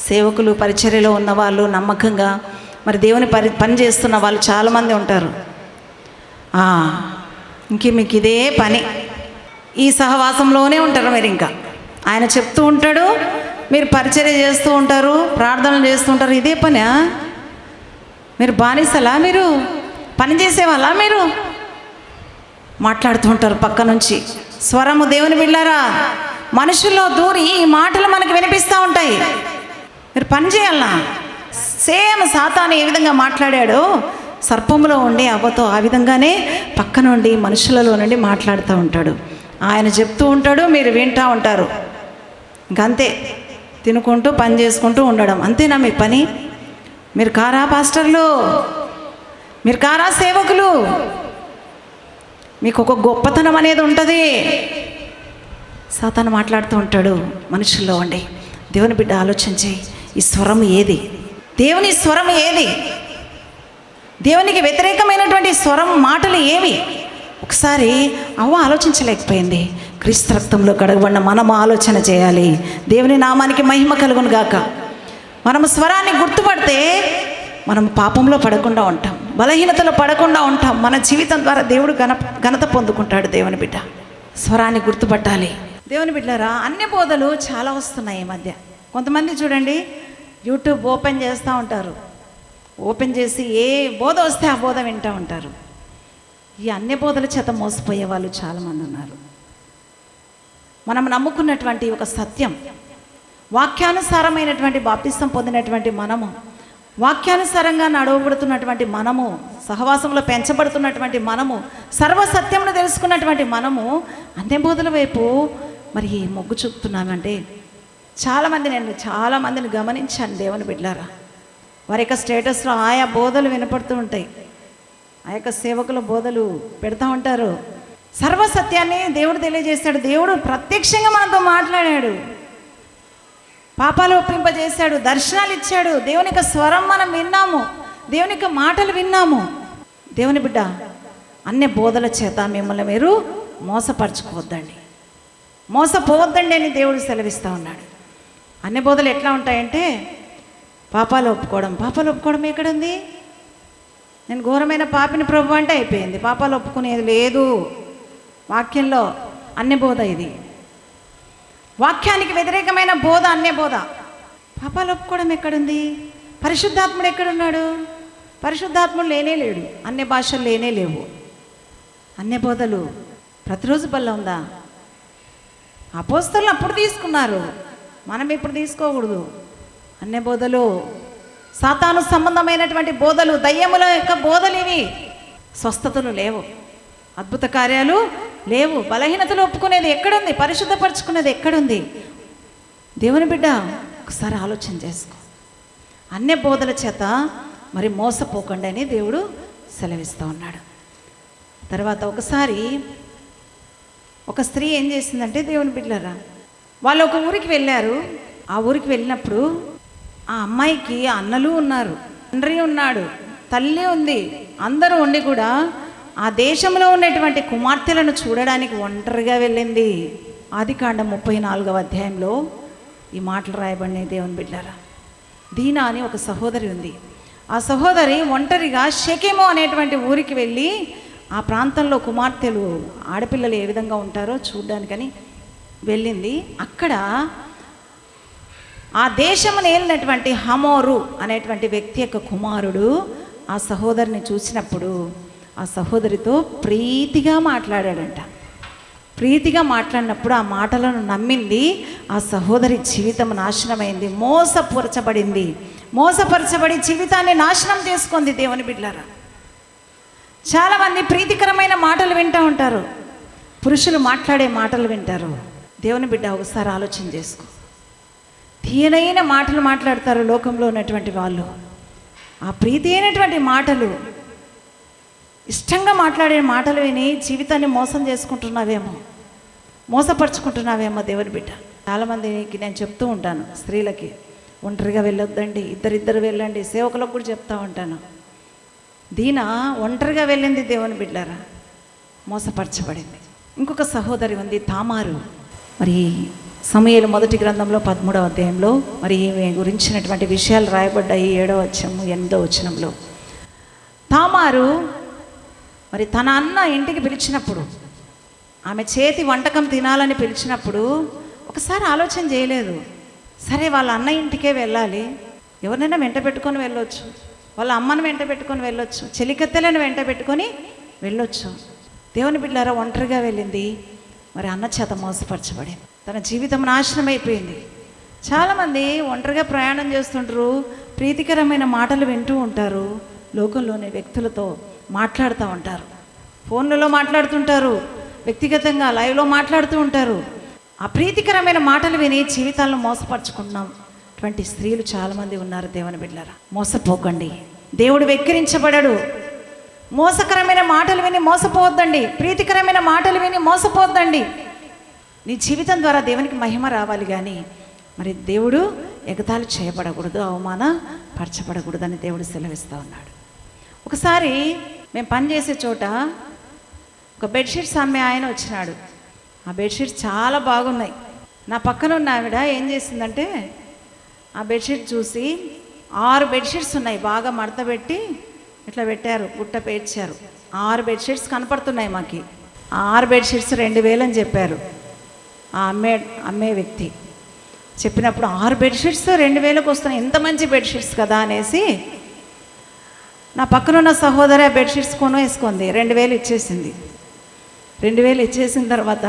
S1: సేవకులు, పరిచర్యలో ఉన్నవాళ్ళు, నమ్మకంగా మరి దేవుని పని చేస్తున్న వాళ్ళు చాలామంది ఉంటారు. మీకు ఇదే పని, ఈ సహవాసంలోనే ఉంటారు మీరు. ఇంకా ఆయన చెప్తూ ఉంటాడు, మీరు పరిచర్య చేస్తూ ఉంటారు, ప్రార్థనలు చేస్తూ ఉంటారు, ఇదే పనా? మీరు బానిసలా? మీరు పని చేసేవాళ్ళా? మీరు మాట్లాడుతూ ఉంటారు పక్క నుంచి. స్వరము దేవుని బిడ్డలారా మనుషుల్లో దూరి ఈ మాటలు మనకు వినిపిస్తూ ఉంటాయి. మీరు పని చేయాలనా? సేమ్ సాతాను ఏ విధంగా మాట్లాడాడో సర్పములో ఉండి అవ్వతో ఆ విధంగానే పక్క నుండి మనుషులలో నుండి మాట్లాడుతూ ఉంటాడు. ఆయన చెప్తూ ఉంటాడు, మీరు వింటూ ఉంటారు. ఇంకంతే, తినుకుంటూ పని చేసుకుంటూ ఉండడం. అంతేనా మీ పని? మీరు కారా పాస్టర్లు? మీరు కారా సేవకులు? మీకు ఒక గొప్పతనం అనేది ఉంటుంది. సాతాను మాట్లాడుతూ ఉంటాడు మనుషుల్లో ఉండి. దేవుని బిడ్డ ఆలోచించి, ఈ స్వరం ఏది? దేవుని స్వరం ఏది? దేవునికి వ్యతిరేకమైనటువంటి స్వరం మాటలు ఏవి? ఒకసారి అవ్వ ఆలోచించలేకపోయింది. క్రీస్తు రక్తంలో కడగబడిన మనము ఆలోచన చేయాలి. దేవుని నామానికి మహిమ కలుగును గాక. మనము స్వరాన్ని గుర్తుపడితే మనం పాపంలో పడకుండా ఉంటాం, బలహీనతలో పడకుండా ఉంటాం. మన జీవితం ద్వారా దేవుడు ఘనత పొందుకుంటాడు. దేవుని బిడ్డ స్వరాన్ని గుర్తుపట్టాలి. దేవుని బిడ్డలారా అన్ని బోధలు చాలా వస్తున్నాయి ఈ మధ్య. కొంతమంది చూడండి, యూట్యూబ్ ఓపెన్ చేస్తూ ఉంటారు, ఓపెన్ చేసి ఏ బోధ వస్తే ఆ బోధ వింటూ ఉంటారు. ఈ అన్ని బోధల చేత మోసపోయే వాళ్ళు చాలామంది ఉన్నారు. మనం నమ్ముకున్నటువంటి ఒక సత్యం, వాక్యానుసారమైనటువంటి బాప్తిసం పొందినటువంటి మనము, వాక్యానుసారంగా నడవబడుతున్నటువంటి మనము, సహవాసంలో పెంచబడుతున్నటువంటి మనము, సర్వసత్యమును తెలుసుకున్నటువంటి మనము అన్ని బోధల వైపు మరి మొగ్గు చూపుతున్నామంటే నేను చాలామందిని గమనించాను. దేవుని బిడ్డలారా వారి యొక్క స్టేటస్లో ఆయా బోధలు వినపడుతూ ఉంటాయి, ఆ యొక్క సేవకుల బోధలు పెడతా ఉంటారు. సర్వసత్యాన్ని దేవుడు తెలియజేస్తాడు. దేవుడు ప్రత్యక్షంగా మనతో మాట్లాడాడు. పాపాలు ఒప్పింపజేశాడు, దర్శనాలు ఇచ్చాడు, దేవుని యొక్క స్వరం మనం విన్నాము, దేవుని యొక్క మాటలు విన్నాము. దేవుని బిడ్డ, అన్ని బోధల చేత మిమ్మల్ని మీరు మోసపరచుకోవద్దండి, మోసపోవద్దండి అని దేవుడు సెలవిస్తూ ఉన్నాడు. అన్ని బోధలు ఎట్లా ఉంటాయంటే పాపాలు ఒప్పుకోవడం ఎక్కడుంది? నేను ఘోరమైన పాపిని ప్రభు అంటే అయిపోయింది, పాపాలు ఒప్పుకునేది లేదు. వాక్యంలో అన్య బోధ ఇది, వాక్యానికి వ్యతిరేకమైన బోధ అన్య బోధ. పాపాలు ఒప్పుకోవడం ఎక్కడుంది? పరిశుద్ధాత్ముడు ఎక్కడున్నాడు? పరిశుద్ధాత్ముడు లేనే లేడు, అన్య భాషలు లేనే లేవు. అన్య బోధలు ప్రతిరోజు బల్ల ఉందా? అపోస్తలులు అప్పుడు తీసుకున్నారు, మనం ఇప్పుడు తీసుకోకూడదు. అన్య బోధలు సాతాను సంబంధమైనటువంటి బోధలు, దయ్యముల యొక్క బోధలు ఇవి. స్వస్థతలు లేవు, అద్భుత కార్యాలు లేవు, బలహీనతలు ఒప్పుకునేది ఎక్కడుంది? పరిశుద్ధపరచుకునేది ఎక్కడుంది? దేవుని బిడ్డ, ఒకసారి ఆలోచన చేసుకో. అన్య బోధల చేత మరి మోసపోకండి అని దేవుడు సెలవిస్తూ ఉన్నాడు. తర్వాత ఒకసారి ఒక స్త్రీ ఏం చేసిందంటే, దేవుని బిడ్డలారా, వాళ్ళు ఒక ఊరికి వెళ్ళారు. ఆ ఊరికి వెళ్ళినప్పుడు ఆ అమ్మాయికి అన్నలు ఉన్నారు, తండ్రి ఉన్నాడు, తల్లి ఉంది, అందరూ ఉండి కూడా ఆ దేశంలో ఉన్నటువంటి కుమార్తెలను చూడడానికి ఒంటరిగా వెళ్ళింది. ఆదికాండం 34వ అధ్యాయంలో ఈ మాటలు రాయబడినాయి. దేవుని బిడ్డలారా, దీనా అని ఒక సహోదరి ఉంది. ఆ సహోదరి ఒంటరిగా షెకెము అనేటువంటి ఊరికి వెళ్ళి ఆ ప్రాంతంలో కుమార్తెలు, ఆడపిల్లలు ఏ విధంగా ఉంటారో చూడ్డానికని వెళ్ళింది. అక్కడ ఆ దేశమును ఏలినటువంటి హమోరు అనేటువంటి వ్యక్తి యొక్క కుమారుడు ఆ సహోదరిని చూసినప్పుడు ఆ సహోదరితో ప్రీతిగా మాట్లాడాడంట. ప్రీతిగా మాట్లాడినప్పుడు ఆ మాటలను నమ్మింది. ఆ సహోదరి జీవితం నాశనమైంది, మోసపరచబడి జీవితాన్ని నాశనం చేసుకుంది. దేవుని బిడ్డలారా, చాలామంది ప్రీతికరమైన మాటలు వింటూ ఉంటారు, పురుషులు మాట్లాడే మాటలు వింటారు. దేవుని బిడ్డ, ఒకసారి ఆలోచన చేసుకో. తీయనైన మాటలు మాట్లాడతారు లోకంలో ఉన్నటువంటి వాళ్ళు. ఆ ప్రీతి అయినటువంటి మాటలు, ఇష్టంగా మాట్లాడే మాటలు విని జీవితాన్ని మోసం చేసుకుంటున్నావేమో, మోసపరుచుకుంటున్నావేమో. దేవుని బిడ్డ, చాలామందికి నేను చెప్తూ ఉంటాను, స్త్రీలకి ఒంటరిగా వెళ్ళొద్దండి, ఇద్దరు వెళ్ళండి. సేవకులకు కూడా చెప్తూ ఉంటాను. దీన ఒంటరిగా వెళ్ళింది. దేవుని బిడ్డలారా, మోసపరచబడింది. ఇంకొక సహోదరి ఉంది, తామారు. మరి సమూయేలు మొదటి గ్రంథంలో 13వ అధ్యాయంలో మరి ఈమె గురించినటువంటి విషయాలు రాయబడ్డాయి. 7వ అధ్యాయము 8వ వచనంలో తామారు మరి తన అన్న ఇంటికి పిలిచినప్పుడు, ఆమె చేతి వంటకం తినాలని పిలిచినప్పుడు ఒకసారి ఆలోచన చేయలేదు. సరే, వాళ్ళ అన్న ఇంటికే వెళ్ళాలి, ఎవరినైనా వెంట పెట్టుకొని వెళ్ళొచ్చు, వాళ్ళ అమ్మను వెంట పెట్టుకొని వెళ్ళొచ్చు, చెలికత్తెలను వెంట పెట్టుకొని వెళ్ళొచ్చు. దేవుని బిడ్డలారా, ఒంటరిగా వెళ్ళింది. మరి అన్న చేత మోసపరచబడింది, తన జీవితం నాశనం అయిపోయింది. చాలామంది ఒంటరిగా ప్రయాణం చేస్తుంటారు, ప్రీతికరమైన మాటలు వింటూ ఉంటారు, లోకంలోని వ్యక్తులతో మాట్లాడుతూ ఉంటారు, ఫోన్లలో మాట్లాడుతుంటారు, వ్యక్తిగతంగా లైవ్లో మాట్లాడుతూ ఉంటారు. ఆ ప్రీతికరమైన మాటలు విని జీవితాలను మోసపరుచుకున్నటువంటి స్త్రీలు చాలామంది ఉన్నారు. దేవుని బిడ్డలారా, మోసపోకండి. దేవుడు వెక్కిరించబడడు. మోసకరమైన మాటలు విని మోసపోవద్దండి, ప్రీతికరమైన మాటలు విని మోసపోవద్దండి. నీ జీవితం ద్వారా దేవునికి మహిమ రావాలి, కానీ మరి దేవుడు ఎగతాళి చేయబడకూడదు, అవమానపరచబడకూడదు అని దేవుడు సెలవిస్తూ ఉన్నాడు. ఒకసారి మేము పనిచేసే చోట ఒక బెడ్షీట్స్ అమ్మే ఆయన వచ్చినాడు. ఆ బెడ్షీట్స్ చాలా బాగున్నాయి. నా పక్కన ఉన్న ఆవిడ ఏం చేసిందంటే, ఆ బెడ్షీట్ చూసి 6 బెడ్షీట్స్ ఉన్నాయి, బాగా మడత పెట్టి ఇట్లా పెట్టారు, గుట్ట పేర్చారు. 6 బెడ్షీట్స్ కనపడుతున్నాయి మాకు. ఆ 6 బెడ్షీట్స్ 2000 అని చెప్పారు ఆ అమ్మే వ్యక్తి. చెప్పినప్పుడు 6 బెడ్షీట్స్ 2000కు వస్తున్నాయి, ఎంత మంచి బెడ్షీట్స్ కదా అనేసి నా పక్కనున్న సహోదరి ఆ బెడ్షీట్స్ వేసుకుంది, 2000 ఇచ్చేసింది. 2000 ఇచ్చేసిన తర్వాత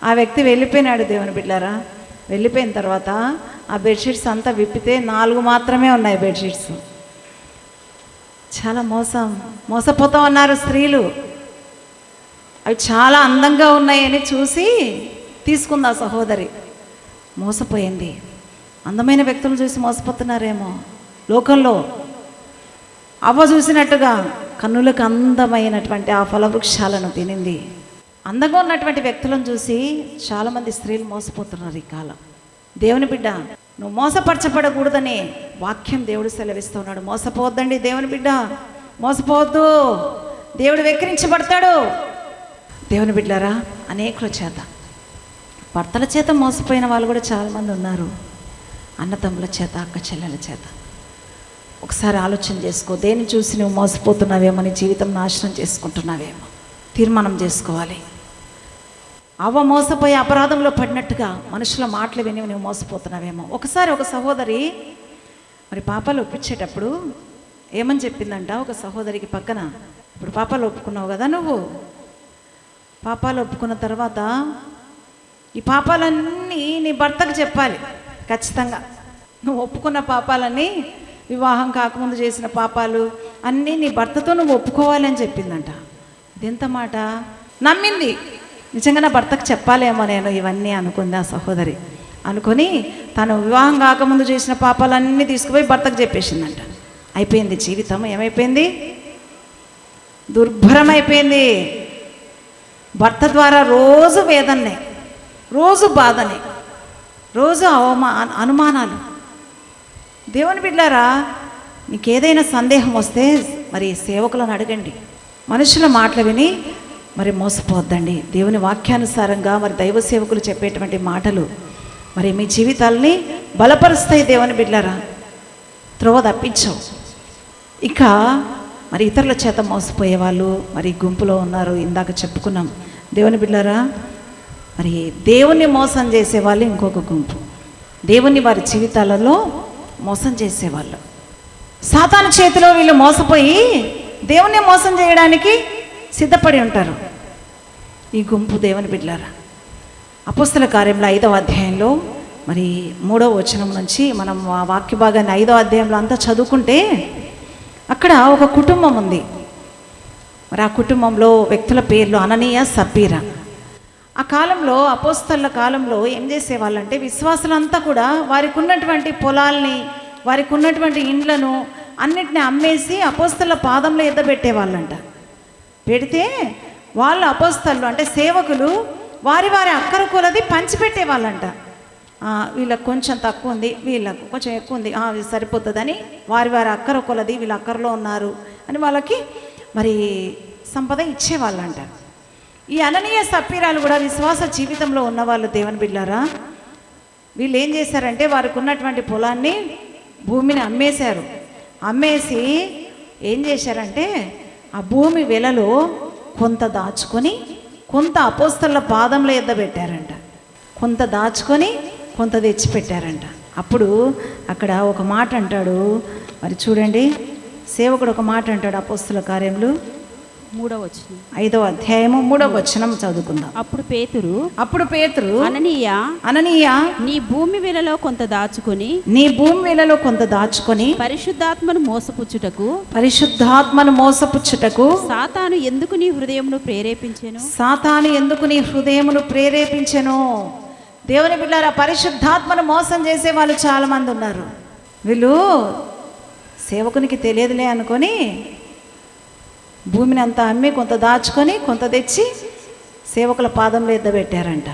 S1: ఆ వ్యక్తి వెళ్ళిపోయినాడు. దేవుని బిడ్డలారా, వెళ్ళిపోయిన తర్వాత ఆ బెడ్షీట్స్ అంతా విప్పితే 4 మాత్రమే ఉన్నాయి బెడ్షీట్స్. చాలా మోసపోతూ ఉన్నారు స్త్రీలు. అవి చాలా అందంగా ఉన్నాయని చూసి తీసుకుంది ఆ సహోదరి, మోసపోయింది. అందమైన వ్యక్తులు చూసి మోసపోతున్నారేమో లోకంలో. అవ్వ చూసినట్టుగా కన్నులకు అందమైనటువంటి ఆ ఫలవృక్షాలను తినింది. అందంగా ఉన్నటువంటి వ్యక్తులను చూసి చాలామంది స్త్రీలు మోసపోతున్నారు ఈ కాలం. దేవుని బిడ్డ, నువ్వు మోసపరచబడకూడదని వాక్యం దేవుడు సెలవిస్తున్నాడు. మోసపోవద్దండి దేవుని బిడ్డ, మోసపోవద్దు. దేవుడు వెక్కిరించబడతాడు. దేవుని బిడ్డారా, అనేకుల చేత, భర్తల చేత మోసపోయిన వాళ్ళు కూడా చాలామంది ఉన్నారు. అన్నతమ్ముల చేత, అక్క చెల్లెల చేత. ఒకసారి ఆలోచన చేసుకో. దేన్ని చూసి నువ్వు మోసపోతున్నావేమో, నీ జీవితం నాశనం చేసుకుంటున్నావేమో తీర్మానం చేసుకోవాలి. అవ్వ మోసపోయి అపరాధంలో పడినట్టుగా మనుషుల మాటలు విని నువ్వు మోసపోతున్నావేమో. ఒకసారి ఒక సహోదరి మరి పాపాలు ఒప్పించేటప్పుడు ఏమని చెప్పిందంట ఒక సహోదరికి పక్కన, ఇప్పుడు పాపాలు ఒప్పుకున్నావు కదా, నువ్వు పాపాలు ఒప్పుకున్న తర్వాత ఈ పాపాలన్నీ నీ భర్తకు చెప్పాలి ఖచ్చితంగా. నువ్వు ఒప్పుకున్న పాపాలన్నీ, వివాహం కాకముందు చేసిన పాపాలు అన్నీ నీ భర్తతో నువ్వు ఒప్పుకోవాలి అని చెప్పిందంట. ఇదెంత మాట! నమ్మింది. నిజంగా నా భర్తకు చెప్పాలేమో నేను ఇవన్నీ అనుకుంది ఆ సహోదరి. అనుకొని తను వివాహం కాకముందు చేసిన పాపాలన్నీ తీసుకుపోయి భర్తకు చెప్పేసిందంట. అయిపోయింది జీవితం. ఏమైపోయింది? దుర్భరం అయిపోయింది. భర్త ద్వారా రోజు వేదన్నే, రోజు బాధనే, రోజు అనుమానాలు. దేవుని బిడ్డారా, మీకు ఏదైనా సందేహం వస్తే మరి సేవకులను అడగండి. మనుషుల మాటలు విని మరి మోసపోవద్దండి. దేవుని వాక్యానుసారంగా మరి దైవ సేవకులు చెప్పేటువంటి మాటలు మరి మీ జీవితాలని బలపరుస్తాయి. దేవుని బిడ్డారా, త్రోవ తప్పించవు. ఇక మరి ఇతరుల చేత మోసపోయే వాళ్ళు మరి గుంపులో ఉన్నారు. ఇందాక చెప్పుకున్నాం. దేవుని బిడ్డారా, మరి దేవుణ్ణి మోసం చేసేవాళ్ళు ఇంకొక గుంపు. దేవుణ్ణి వారి జీవితాలలో మోసం చేసేవాళ్ళు. సాతాను చేతిలో వీళ్ళు మోసపోయి దేవుణ్ణి మోసం చేయడానికి సిద్ధపడి ఉంటారు ఈ గుంపు. దేవుని బిడ్డలారా, అపోస్తల కార్యంలో 5వ అధ్యాయంలో మరి 3వ వచనం నుంచి మనం ఆ వాక్య భాగాన్ని 5వ అధ్యాయంలో అంతా చదువుకుంటే అక్కడ ఒక కుటుంబం ఉంది. మరి ఆ కుటుంబంలో వ్యక్తుల పేర్లు అననీయ, సప్పీరా. ఆ కాలంలో, అపోస్తల కాలంలో ఏం చేసేవాళ్ళంటే విశ్వాసులంతా కూడా వారికి ఉన్నటువంటి పొలాల్ని, వారికి ఉన్నటువంటి ఇండ్లను అన్నిటిని అమ్మేసి అపోస్తల పాదంలో ఎద్దబెట్టేవాళ్ళంట. పెడితే వాళ్ళు అపోస్తలు అంటే సేవకులు వారి వారి అక్కర కొలది పంచిపెట్టేవాళ్ళంట. వీళ్ళకి కొంచెం తక్కువ ఉంది, వీళ్ళకు కొంచెం ఎక్కువ ఉంది, ఇది సరిపోతుందని వారి వారి అక్కర కొలది, వీళ్ళ అక్కరలో ఉన్నారు అని వాళ్ళకి మరి సంపద ఇచ్చేవాళ్ళంట. ఈ అననీయ సప్పీరాలు కూడా విశ్వాస జీవితంలో ఉన్నవాళ్ళు. దేవుని బిడ్డారా, వీళ్ళు ఏం చేశారంటే వారికి ఉన్నటువంటి పొలాన్ని, భూమిని అమ్మేశారు. అమ్మేసి ఏం చేశారంటే ఆ భూమి వెలలో కొంత దాచుకొని కొంత అపోస్తల పాదంలో ఎద్దబెట్టారంట. కొంత దాచుకొని కొంత తెచ్చిపెట్టారంట. అప్పుడు అక్కడ ఒక మాట అంటాడు. మరి చూడండి, సేవకుడు ఒక మాట అంటాడు. అపోస్తల కార్యములు
S2: 3వ వచనం,
S1: 5వ అధ్యాయము 3వ వచనం చదువుకుందాం.
S2: అప్పుడు పేతురు
S1: అననీయ,
S2: నీ భూమి వెలలో కొంత దాచుకొని పరిశుద్ధాత్మను మోసపుచ్చుటకు సాతాను ఎందుకు నీ హృదయమును ప్రేరేపించెను. దేవుని బిడ్డలారా, పరిశుద్ధాత్మను మోసం చేసే వాళ్ళు చాలా మంది ఉన్నారు. వీళ్ళు సేవకునికి తెలియదులే అనుకొని భూమిని అంతా అమ్మి కొంత దాచుకొని కొంత తెచ్చి సేవకుల పాదంలో ఎద్దబెట్టారంట.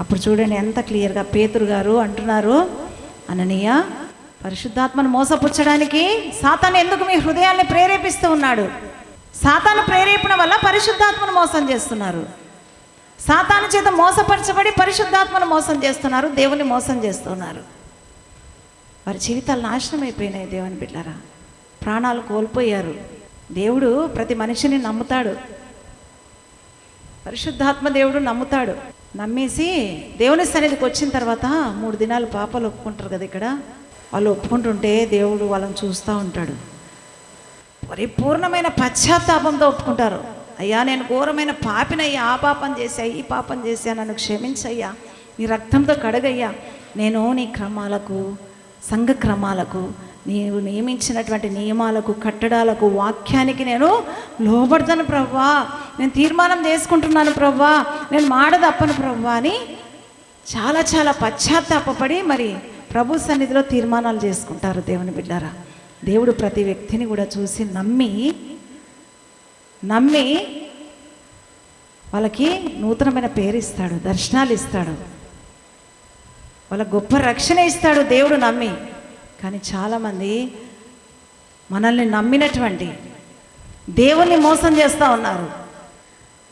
S2: అప్పుడు చూడండి ఎంత క్లియర్గా పేతురు గారు అంటున్నారు, అననీయ, పరిశుద్ధాత్మను మోసపుచ్చడానికి సాతాను ఎందుకు మీ హృదయాల్ని ప్రేరేపిస్తూ ఉన్నాడు. సాతాను ప్రేరేపణ వల్ల పరిశుద్ధాత్మను మోసం చేస్తున్నారు. సాతాను చేత మోసపరచబడి పరిశుద్ధాత్మను మోసం చేస్తున్నారు, దేవుని మోసం చేస్తున్నారు. వారి జీవితాలు నాశనం అయిపోయినాయి. దేవుని బిడ్డలారా, ప్రాణాలు కోల్పోయారు. దేవుడు ప్రతి మనిషిని నమ్ముతాడు. పరిశుద్ధాత్మ దేవుడు నమ్ముతాడు. నమ్మేసి దేవుని సన్నిధికి వచ్చిన తర్వాత 3 దినాలు పాపాలు ఒప్పుకుంటారు కదా. ఇక్కడ వాళ్ళు ఒప్పుకుంటుంటే దేవుడు వాళ్ళని చూస్తూ ఉంటాడు. పరిపూర్ణమైన పశ్చాత్తాపంతో ఒప్పుకుంటారు. అయ్యా, నేను ఘోరమైన పాపినయ్యా, ఆ పాపం చేశా, ఈ పాపం చేశా, నన్ను క్షమించయ్యా, నీ రక్తంతో కడగయ్యా, నేను నీ క్రమాలకు, సంఘ క్రమాలకు, నీవు నియమించినటువంటి నియమాలకు, కట్టడాలకు, వాక్యానికి నేను లోబడతాను ప్రభువా, నేను తీర్మానం చేసుకుంటున్నాను ప్రభువా, నేను మాట తప్పను ప్రభువా అని చాలా చాలా పశ్చాత్తాపపడి మరి ప్రభు సన్నిధిలో తీర్మానాలు చేసుకుంటారు. దేవుని బిడ్డారా, దేవుడు ప్రతి వ్యక్తిని కూడా చూసి నమ్మి వాళ్ళకి నూతనమైన పేరు ఇస్తాడు, దర్శనాలు ఇస్తాడు. వాళ్ళ గొప్ప రక్షణ ఇస్తాడు దేవుడు నమ్మి. కానీ చాలామంది మనల్ని నమ్మినటువంటి దేవుణ్ణి మోసం చేస్తూ ఉన్నారు.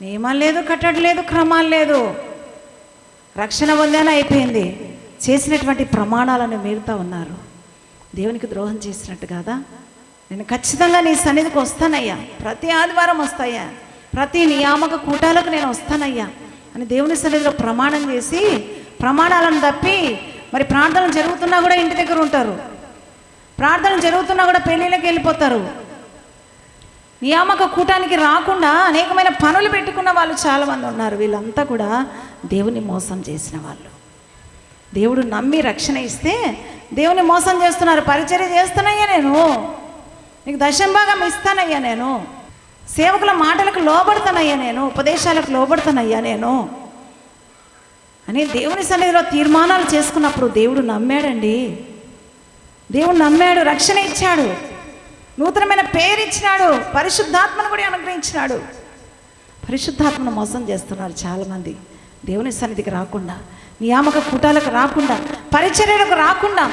S2: నియమాలు లేదు, కట్టడి లేదు, క్రమాలు లేదు, రక్షణ పొందానే అయిపోయింది. చేసినటువంటి ప్రమాణాలను మీరుతూ ఉన్నారు. దేవునికి ద్రోహం చేసినట్టు కాదా? నేను ఖచ్చితంగా నీ సన్నిధికి వస్తానయ్యా, ప్రతి ఆదివారం వస్తాయా, ప్రతి నియామక కూటాలకు నేను వస్తానయ్యా అని దేవుని సన్నిధిలో ప్రమాణం చేసి ప్రమాణాలను తప్పి మరి ప్రార్థనలు జరుగుతున్నా కూడా ఇంటి దగ్గర ఉంటారు, ప్రార్థనలు జరుగుతున్నా కూడా పెళ్ళిళ్ళకి వెళ్ళిపోతారు. నియామక కూటానికి రాకుండా అనేకమైన పనులు పెట్టుకున్న వాళ్ళు చాలామంది ఉన్నారు. వీళ్ళంతా కూడా దేవుని మోసం చేసిన వాళ్ళు. దేవుడు నమ్మి రక్షణ ఇస్తే దేవుని మోసం చేస్తున్నారు. పరిచర్య చేస్తానయ్యా, నేను నీకు దశంభాగం ఇస్తానయ్యా, నేను సేవకుల మాటలకు లోబడతానయ్యా, నేను ఉపదేశాలకు లోబడతానయ్యా నేను అని దేవుని సన్నిధిలో తీర్మానాలు చేసుకున్నప్పుడు దేవుడు నమ్మాడండి. దేవుడు నమ్మాడు, రక్షణ ఇచ్చాడు, నూతనమైన పేరు ఇచ్చినాడు, పరిశుద్ధాత్మను కూడా అనుగ్రహించినాడు. పరిశుద్ధాత్మను మోసం చేస్తున్నారు చాలామంది. దేవుని సన్నిధికి రాకుండా, నియామక కూటాలకు రాకుండా, పరిచర్యలకు రాకుండా,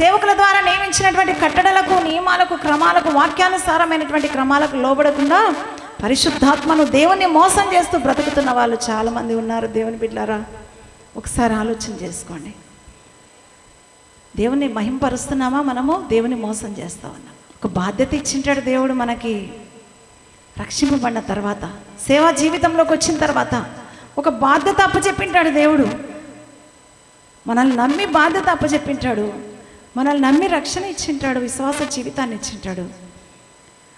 S2: సేవకుల ద్వారా నియమించినటువంటి కట్టడలకు, నియమాలకు, క్రమాలకు, వాక్యానుసారమైనటువంటి క్రమాలకు లోబడకుండా పరిశుద్ధాత్మను దేవుని మోసం చేస్తూ బ్రతుకుతున్న వాళ్ళు చాలామంది ఉన్నారు. దేవుని బిడ్డలారా, ఒకసారి ఆలోచన చేసుకోండి. దేవుని మహింపరుస్తున్నామా? మనము దేవుని మోసం చేస్తూ ఉన్నాం. ఒక బాధ్యత ఇచ్చింటాడు దేవుడు మనకి. రక్షింపబడిన తర్వాత, సేవా జీవితంలోకి వచ్చిన తర్వాత ఒక బాధ్యత అప్పచెప్పింటాడు దేవుడు. మనల్ని నమ్మి బాధ్యత అప్పచెప్పింటాడు, మనల్ని నమ్మి రక్షణ ఇచ్చింటాడు, విశ్వాస జీవితాన్ని ఇచ్చింటాడు.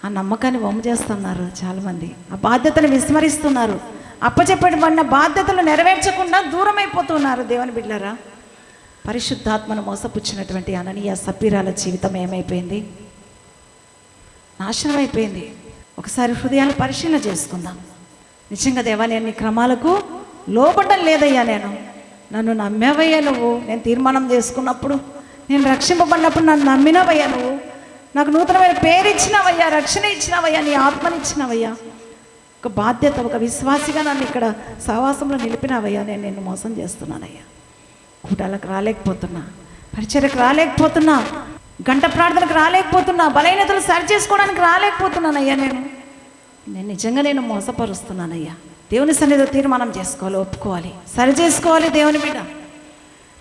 S2: ఆ నమ్మకాన్ని వమ్ము చేస్తున్నారు చాలామంది, ఆ బాధ్యతను విస్మరిస్తున్నారు. అప్పచెప్పబడిన బాధ్యతలు నెరవేర్చకుండా దూరం అయిపోతున్నారు. దేవుని బిడ్డలారా, పరిశుద్ధాత్మను మోసపుచ్చినటువంటి అననీయ సప్పీరాల జీవితం ఏమైపోయింది? నాశనం అయిపోయింది. ఒకసారి హృదయాన్ని పరిశీలన చేసుకుందాం. నిజంగా దేవా, నేను నీ క్రమాలకు లోబడ్డం లేదయ్యా, నన్ను నమ్మావయ్యా నువ్వు. నేను తీర్మానం చేసుకున్నప్పుడు, నేను రక్షింపబడినప్పుడు నన్ను నమ్మినవయ్యా నువ్వు. నాకు నూతనమైన పేరు ఇచ్చినవయ్యా, రక్షణ ఇచ్చినవయ్యా, నీ ఆత్మని ఇచ్చినవయ్యా. ఒక బాధ్యత, ఒక విశ్వాసిగా నన్ను ఇక్కడ సహవాసంలో నిలిపినవయ్యా. నేను నిన్ను మోసం చేస్తున్నానయ్యా. కూటాలకు రాలేకపోతున్నా, పరిచర్యకు రాలేకపోతున్నా, గంట ప్రార్థనకు రాలేకపోతున్నా, బలహీనతలు సరి చేసుకోవడానికి రాలేకపోతున్నానయ్యా. నేను నిజంగా నేను మోసపరుస్తున్నానయ్యా. దేవుని సన్నిధిలో తీర్మానం చేసుకోవాలి, ఒప్పుకోవాలి, సరి చేసుకోవాలి. దేవుని బిడ్డ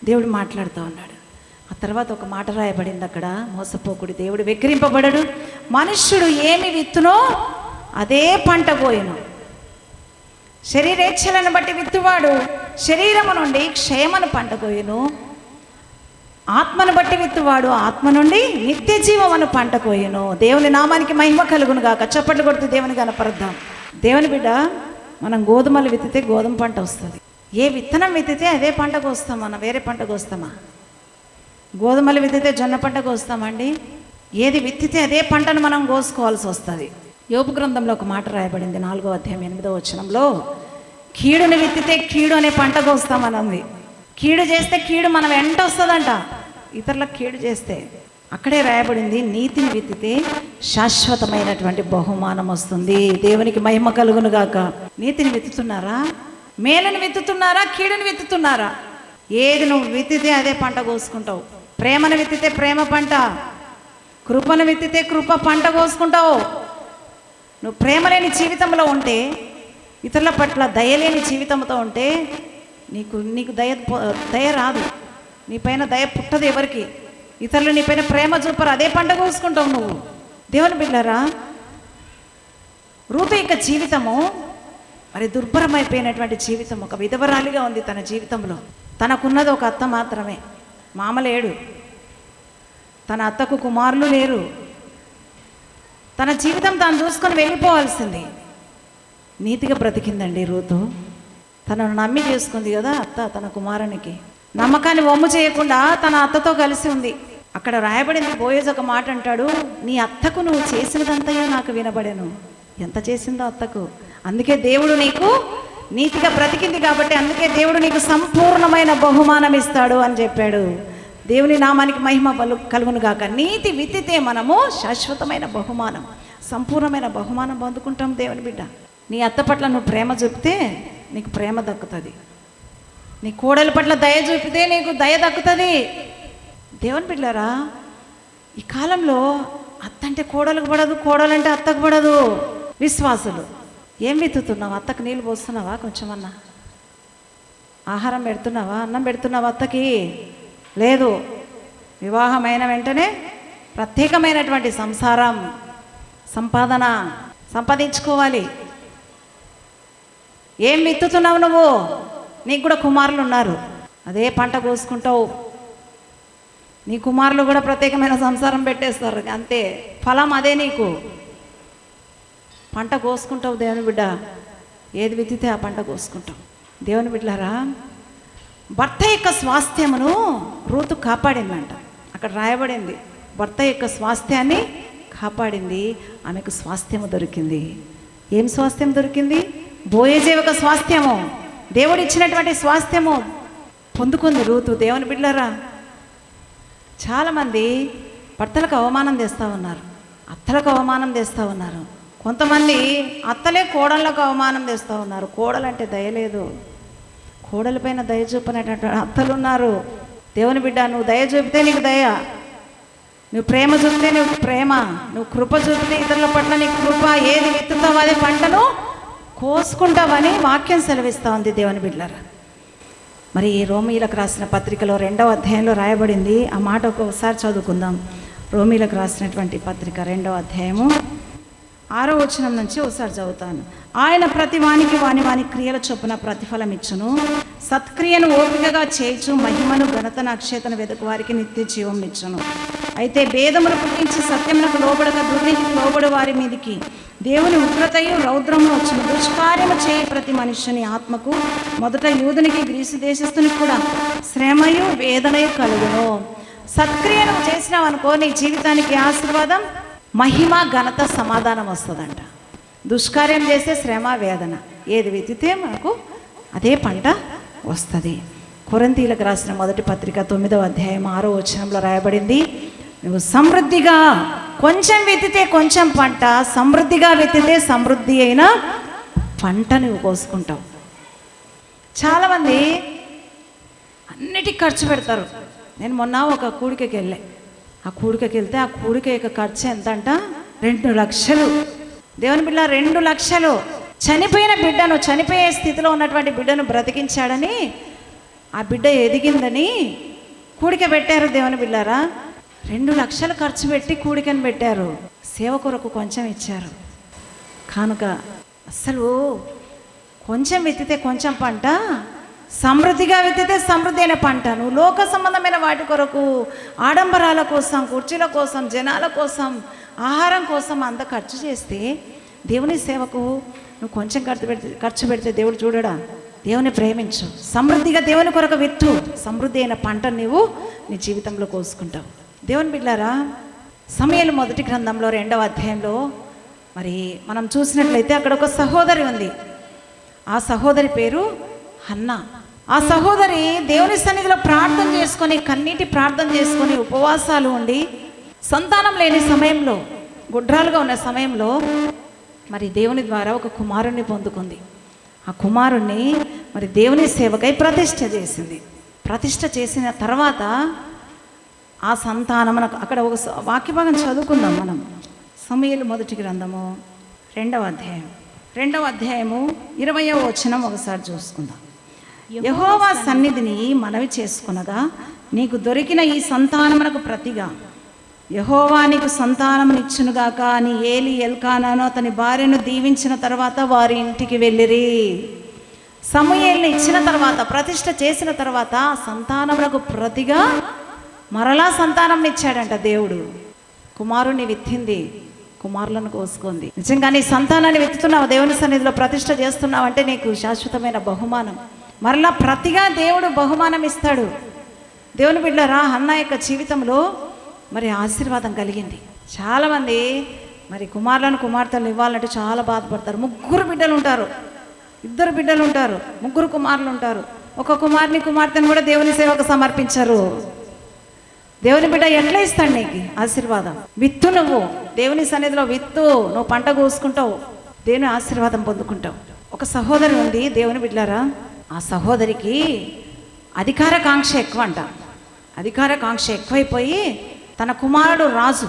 S2: దేవుడు మాట్లాడుతూ ఉన్నాడు. ఆ తర్వాత ఒక మాట రాయబడింది అక్కడ, మోసపోకుడి, దేవుడు వెక్కిరింపబడడు, మనుష్యుడు ఏమి విత్తునో అదే పంట కోయును. శరీరేచ్ఛలను బట్టి విత్తువాడు శరీరము నుండి క్షయమను పంట కోయును, ఆత్మను బట్టి విత్తువాడు ఆత్మ నుండి నిత్య జీవమను పంట కోయును. దేవుని నామానికి మహిమ కలుగును గాక. చప్పట్లు కొడుతూ దేవుని కనపరుద్దాం. దేవుని బిడ్డ, మనం గోధుమలు విత్తితే గోధుమ పంట వస్తుంది. ఏ విత్తనం విత్తితే అదే పంట కోస్తాం. మనం వేరే పంట కోస్తామా? గోధుమలు విత్తితే జొన్న పంట కోస్తామండి? ఏది విత్తితే అదే పంటను మనం కోసుకోవాల్సి వస్తుంది. యోబు గ్రంథంలో ఒక మాట రాయబడింది, 4వ అధ్యాయం 8వ వచనంలో, కీడుని విత్తితే కీడు అనే పంట కోస్తామని ఉంది. కీడు చేస్తే కీడు మనం వెంట వస్తుందంట. ఇతరులకు కీడు చేస్తే అక్కడే రాయబడింది, నీతిని విత్తితే శాశ్వతమైనటువంటి బహుమానం వస్తుంది. దేవునికి మహిమ కలుగును గాక. నీతిని విత్తుతున్నారా? మేలుని విత్తుతున్నారా? కీడుని విత్తుతున్నారా? ఏది నువ్వు విత్తితే అదే పంట కోసుకుంటావు. ప్రేమను విత్తితే ప్రేమ పంట, కృపను విత్తితే కృప పంట కోసుకుంటావు. నువ్వు ప్రేమ లేని జీవితంలో ఉంటే, ఇతరుల పట్ల దయలేని జీవితంతో ఉంటే నీకు దయ రాదు. నీ పైన దయ పుట్టదు ఎవరికి. ఇతరులు నీ పైన ప్రేమ చూపరు, అదే పంట కోసుకుంటావు నువ్వు. దేవుని బిడ్డలారా, రూతు యొక్క జీవితము మరి దుర్భరమైపోయినటువంటి జీవితం. ఒక విధవరాలిగా ఉంది తన జీవితంలో. తనకున్నది ఒక అత్త మాత్రమే, మామ లేడు, తన అత్తకు కుమారులు లేరు. తన జీవితం తాను చూసుకొని వెళ్ళిపోవాల్సింది. నీతిగా బ్రతికిందండి రూతు. తనను నమ్మి చేసుకుంది కదా అత్త తన కుమారునికి. నమ్మకాన్ని వమ్ము చేయకుండా తన అత్తతో కలిసి ఉంది. అక్కడ రాయబడింది, బోయజ్ ఒక మాట అంటాడు, నీ అత్తకు నువ్వు చేసినదంతయో నాకు వినబడెను. ఎంత చేసిందో అత్తకు. అందుకే దేవుడు నీకు నీతిగా బ్రతికింది కాబట్టి, అందుకే దేవుడు నీకు సంపూర్ణమైన బహుమానం ఇస్తాడు అని చెప్పాడు. దేవుని నామానికి మహిమ కలుగును గాక. నీతి విత్తితే మనము శాశ్వతమైన బహుమానం, సంపూర్ణమైన బహుమానం పొందుకుంటాం. దేవుని బిడ్డ, నీ అత్త పట్ల నువ్వు ప్రేమ చూపితే నీకు ప్రేమ దక్కుతుంది. నీ కోడల పట్ల దయ చూపితే నీకు దయ దక్కుతుంది. దేవుని బిడ్డలారా, ఈ కాలంలో అత్త అంటే కోడలకు పడదు, కోడలంటే అత్తకు పడదు. విశ్వాసులు ఏం విత్తుతున్నావు? అత్తకు నీళ్ళు పోస్తున్నావా? కొంచెమన్నా ఆహారం పెడుతున్నావా? అన్నం పెడుతున్నావా అత్తకి? లేదు. వివాహమైన వెంటనే ప్రత్యేకమైనటువంటి సంసారం, సంపాదన సంపాదించుకోవాలి. ఏం విత్తుతున్నావు నువ్వు? నీకు కూడా కుమారులు ఉన్నారు, అదే పంట కోసుకుంటావు. నీ కుమారులు కూడా ప్రత్యేకమైన సంసారం పెట్టేస్తారు, అంతే. ఫలం అదే. నీకు పంట కోసుకుంటావు. దేవుని బిడ్డ ఏది విత్తితే ఆ పంట కోసుకుంటావు. దేవుని బిడ్డలారా, భర్త యొక్క స్వాస్థ్యమును రూతు కాపాడిందంట. అక్కడ రాయబడింది, భర్త యొక్క స్వాస్థ్యాన్ని కాపాడింది, ఆమెకు స్వాస్థ్యము దొరికింది. ఏం స్వాస్థ్యం దొరికింది? బోయజే ఒక స్వాస్థ్యము, దేవుడు ఇచ్చినటువంటి స్వాస్థ్యము పొందుకుంది రూతు. దేవుని బిడ్డలారా, చాలామంది భర్తలకు అవమానం తెస్తూ ఉన్నారు, అత్తలకు అవమానం తెస్తూ ఉన్నారు. కొంతమంది అత్తలే కోడళ్ళకు అవమానం తెస్తూ ఉన్నారు. కోడలంటే దయలేదు, కోడలపైన దయ చూపనేటటువంటి అత్తలు ఉన్నారు. దేవుని బిడ్డ, నువ్వు దయ చూపితే నీకు దయ, నువ్వు ప్రేమ చూపితే నీకు ప్రేమ, నువ్వు కృప చూపితే ఇతరుల పట్ల నీకు కృప. ఏది విత్తుతావు అదే పంటను కోసుకుంటావని వాక్యం సెలవిస్తూ ఉంది. దేవుని బిడ్డలారా, మరి ఈ రోమీలకు రాసిన పత్రికలో 2వ అధ్యాయంలో రాయబడింది. ఆ మాట ఒకసారి చదువుకుందాం. రోమీలకు రాసినటువంటి పత్రిక 2వ అధ్యాయము 6వ వచనం నుంచి ఒకసారి చదువుతాను. ఆయన ప్రతి వానికి వాని క్రియల చొప్పున ప్రతిఫలం ఇచ్చును. సత్క్రియను ఓపికగా చేర్చు, మహిమను ఘనతను అక్షేతను వెతుకు వారికి నిత్య జీవం ఇచ్చును. అయితే భేదమును పుట్టించి సత్యమునకు లోబడక దుర్నీతికి లోబడి వారి మీదికి దేవుని ఉగ్రతయు రౌద్రము వచ్చును. దుష్కార్యము చేయి ప్రతి మనుష్యుని ఆత్మకు, మొదట యూదునికి గ్రీసు దేశస్తునికి కూడా శ్రమయు వేదనయు కలుగును. సత్క్రియను చేసినావు అనుకో, నీ జీవితానికి ఆశీర్వాదం, మహిమ, ఘనత, సమాధానం వస్తుందంట. దుష్కార్యం చేస్తే శ్రమ, వేదన. ఏది విత్తితే మనకు అదే పంట వస్తుంది. కొరింథీయులకు రాసిన మొదటి పత్రిక 9వ అధ్యాయం 6వ వచనంలో రాయబడింది, నువ్వు సమృద్ధిగా కొంచెం విత్తితే కొంచెం పంట, సమృద్ధిగా విత్తితే సమృద్ధి అయిన పంట నువ్వు కోసుకుంటావు. చాలామంది అన్నిటికీ ఖర్చు పెడతారు. నేను మొన్న ఒక కూడికకి వెళ్ళా. ఆ కూడికకి వెళ్తే ఆ కూడిక యొక్క ఖర్చు ఎంత అంట? 2 లక్షలు. దేవుని బిడ్డ, 2 లక్షలు. చనిపోయిన బిడ్డను, చనిపోయే స్థితిలో ఉన్నటువంటి బిడ్డను బ్రతికించాడని, ఆ బిడ్డ ఎదిగిందని కూడిక పెట్టారు. దేవుని బిడ్డారా, 2 లక్షలు ఖర్చు పెట్టి కూడికను పెట్టారు. సేవ కొరకు కొంచెం ఇచ్చారు కానుక. అసలు కొంచెం విత్తితే కొంచెం పంట, సమృద్ధిగా విత్తితే సమృద్ధి అయిన పంట. నువ్వు లోక సంబంధమైన వాటి కొరకు, ఆడంబరాల కోసం, కుర్చీల కోసం, జనాల కోసం, ఆహారం కోసం అంత ఖర్చు చేస్తే దేవుని సేవకు నువ్వు కొంచెం ఖర్చు పెడితే దేవుడు చూడడా? దేవుని ప్రేమించు, సమృద్ధిగా దేవుని కొరకు విత్తు, సమృద్ధి అయిన పంట నీవు నీ జీవితంలో కోసుకుంటావు. దేవుని బిడ్డారా, సమూయేలు మొదటి గ్రంథంలో 2వ అధ్యాయంలో మరి మనం చూసినట్లయితే అక్కడ ఒక సహోదరి ఉంది. ఆ సహోదరి పేరు హన్నా. ఆ సహోదరి దేవుని సన్నిధిలో ప్రార్థన చేసుకొని, కన్నీటి ప్రార్థన చేసుకొని, ఉపవాసాలు ఉండి, సంతానం లేని సమయంలో, గుడ్రాలుగా ఉన్న సమయంలో మరి దేవుని ద్వారా ఒక కుమారుణ్ణి పొందుకుంది. ఆ కుమారుణ్ణి మరి దేవుని సేవకై ప్రతిష్ఠ చేసింది. ప్రతిష్ఠ చేసిన తర్వాత ఆ సంతానమునకు, అక్కడ ఒక వాక్య భాగం చదువుకుందాం మనం. సమూయేలు మొదటి గ్రంథము 2వ అధ్యాయం 20వ వచనం ఒకసారి చూసుకుందాం. యెహోవా సన్నిధిని మనవి చేసుకొనగా నీకు దొరికిన ఈ సంతానమునకు ప్రతిగా యెహోవా నీకు సంతానమునిచ్చునుగాక అని ఏలి ఎల్కానాను అతని భార్యను దీవించిన తర్వాత వారి ఇంటికి వెళ్ళిరి. సమూయేలుని ఇచ్చిన తర్వాత, ప్రతిష్ఠ చేసిన తర్వాత సంతానమునకు ప్రతిగా మరలా సంతానం ఇచ్చాడంట దేవుడు. కుమారుణ్ణి విత్తింది, కుమారులను కోసుకుంది. నిజంగా నీ సంతానాన్ని విత్తుతున్నావు, దేవుని సన్నిధిలో ప్రతిష్ఠ చేస్తున్నావు అంటే నీకు శాశ్వతమైన బహుమానం, మరలా ప్రతిగా దేవుడు బహుమానం ఇస్తాడు. దేవుని బిడ్డలారా, హన్నా యొక్క జీవితంలో మరి ఆశీర్వాదం కలిగింది. చాలామంది మరి కుమారులను, కుమార్తెలను ఇవ్వాలంటే చాలా బాధపడతారు. 3 బిడ్డలు ఉంటారు, 2 బిడ్డలు ఉంటారు, 3 కుమారులు ఉంటారు. ఒక కుమారుని, కుమార్తెను కూడా దేవుని సేవకు సమర్పించరు. దేవుని బిడ్డ ఎట్లా ఇస్తాడు నీకు ఆశీర్వాదం? విత్తు, నువ్వు దేవుని సన్నిధిలో విత్తు, నువ్వు పంట కోసుకుంటావు, దేవుని ఆశీర్వాదం పొందుకుంటావు. ఒక సహోదరి ఉంది దేవుని బిడ్డలారా. ఆ సహోదరికి
S1: అధికారకాంక్ష ఎక్కువ అంట. అధికారకాంక్ష ఎక్కువైపోయి తన కుమారుడు రాజు,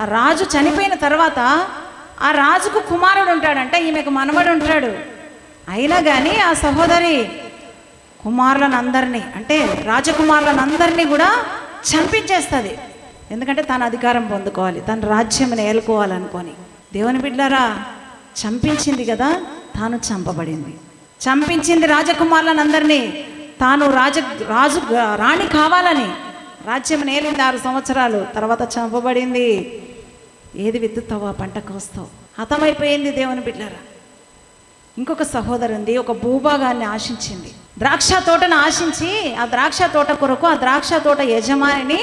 S1: ఆ రాజు చనిపోయిన తర్వాత ఆ రాజుకు కుమారుడు ఉంటాడంట, ఈమెకు మనవడు ఉంటాడు. అయినా కానీ ఆ సహోదరి కుమారులను అందరినీ, అంటే రాజకుమారులను అందరినీ కూడా చంపించేస్తుంది. ఎందుకంటే తన అధికారం పొందుకోవాలి, తన రాజ్యం ఏలుకోవాలనుకొని. దేవుని బిడ్డలారా, చంపించింది కదా, తాను చంపబడింది. చంపించింది రాజకుమారులను అందరినీ, తాను రాజు రాణి కావాలని రాజ్యం ఏలింది 6 సంవత్సరాలు. తర్వాత చంపబడింది. ఏది విత్తుతావో ఆ పంట కోస్తావు. హతమైపోయింది. దేవుని బిడ్డలారా, ఇంకొక సహోదరు ఉంది, ఒక భూభాగాన్ని ఆశించింది, ద్రాక్ష తోటను ఆశించి ఆ ద్రాక్ష తోట కొరకు ఆ ద్రాక్ష తోట యజమానిని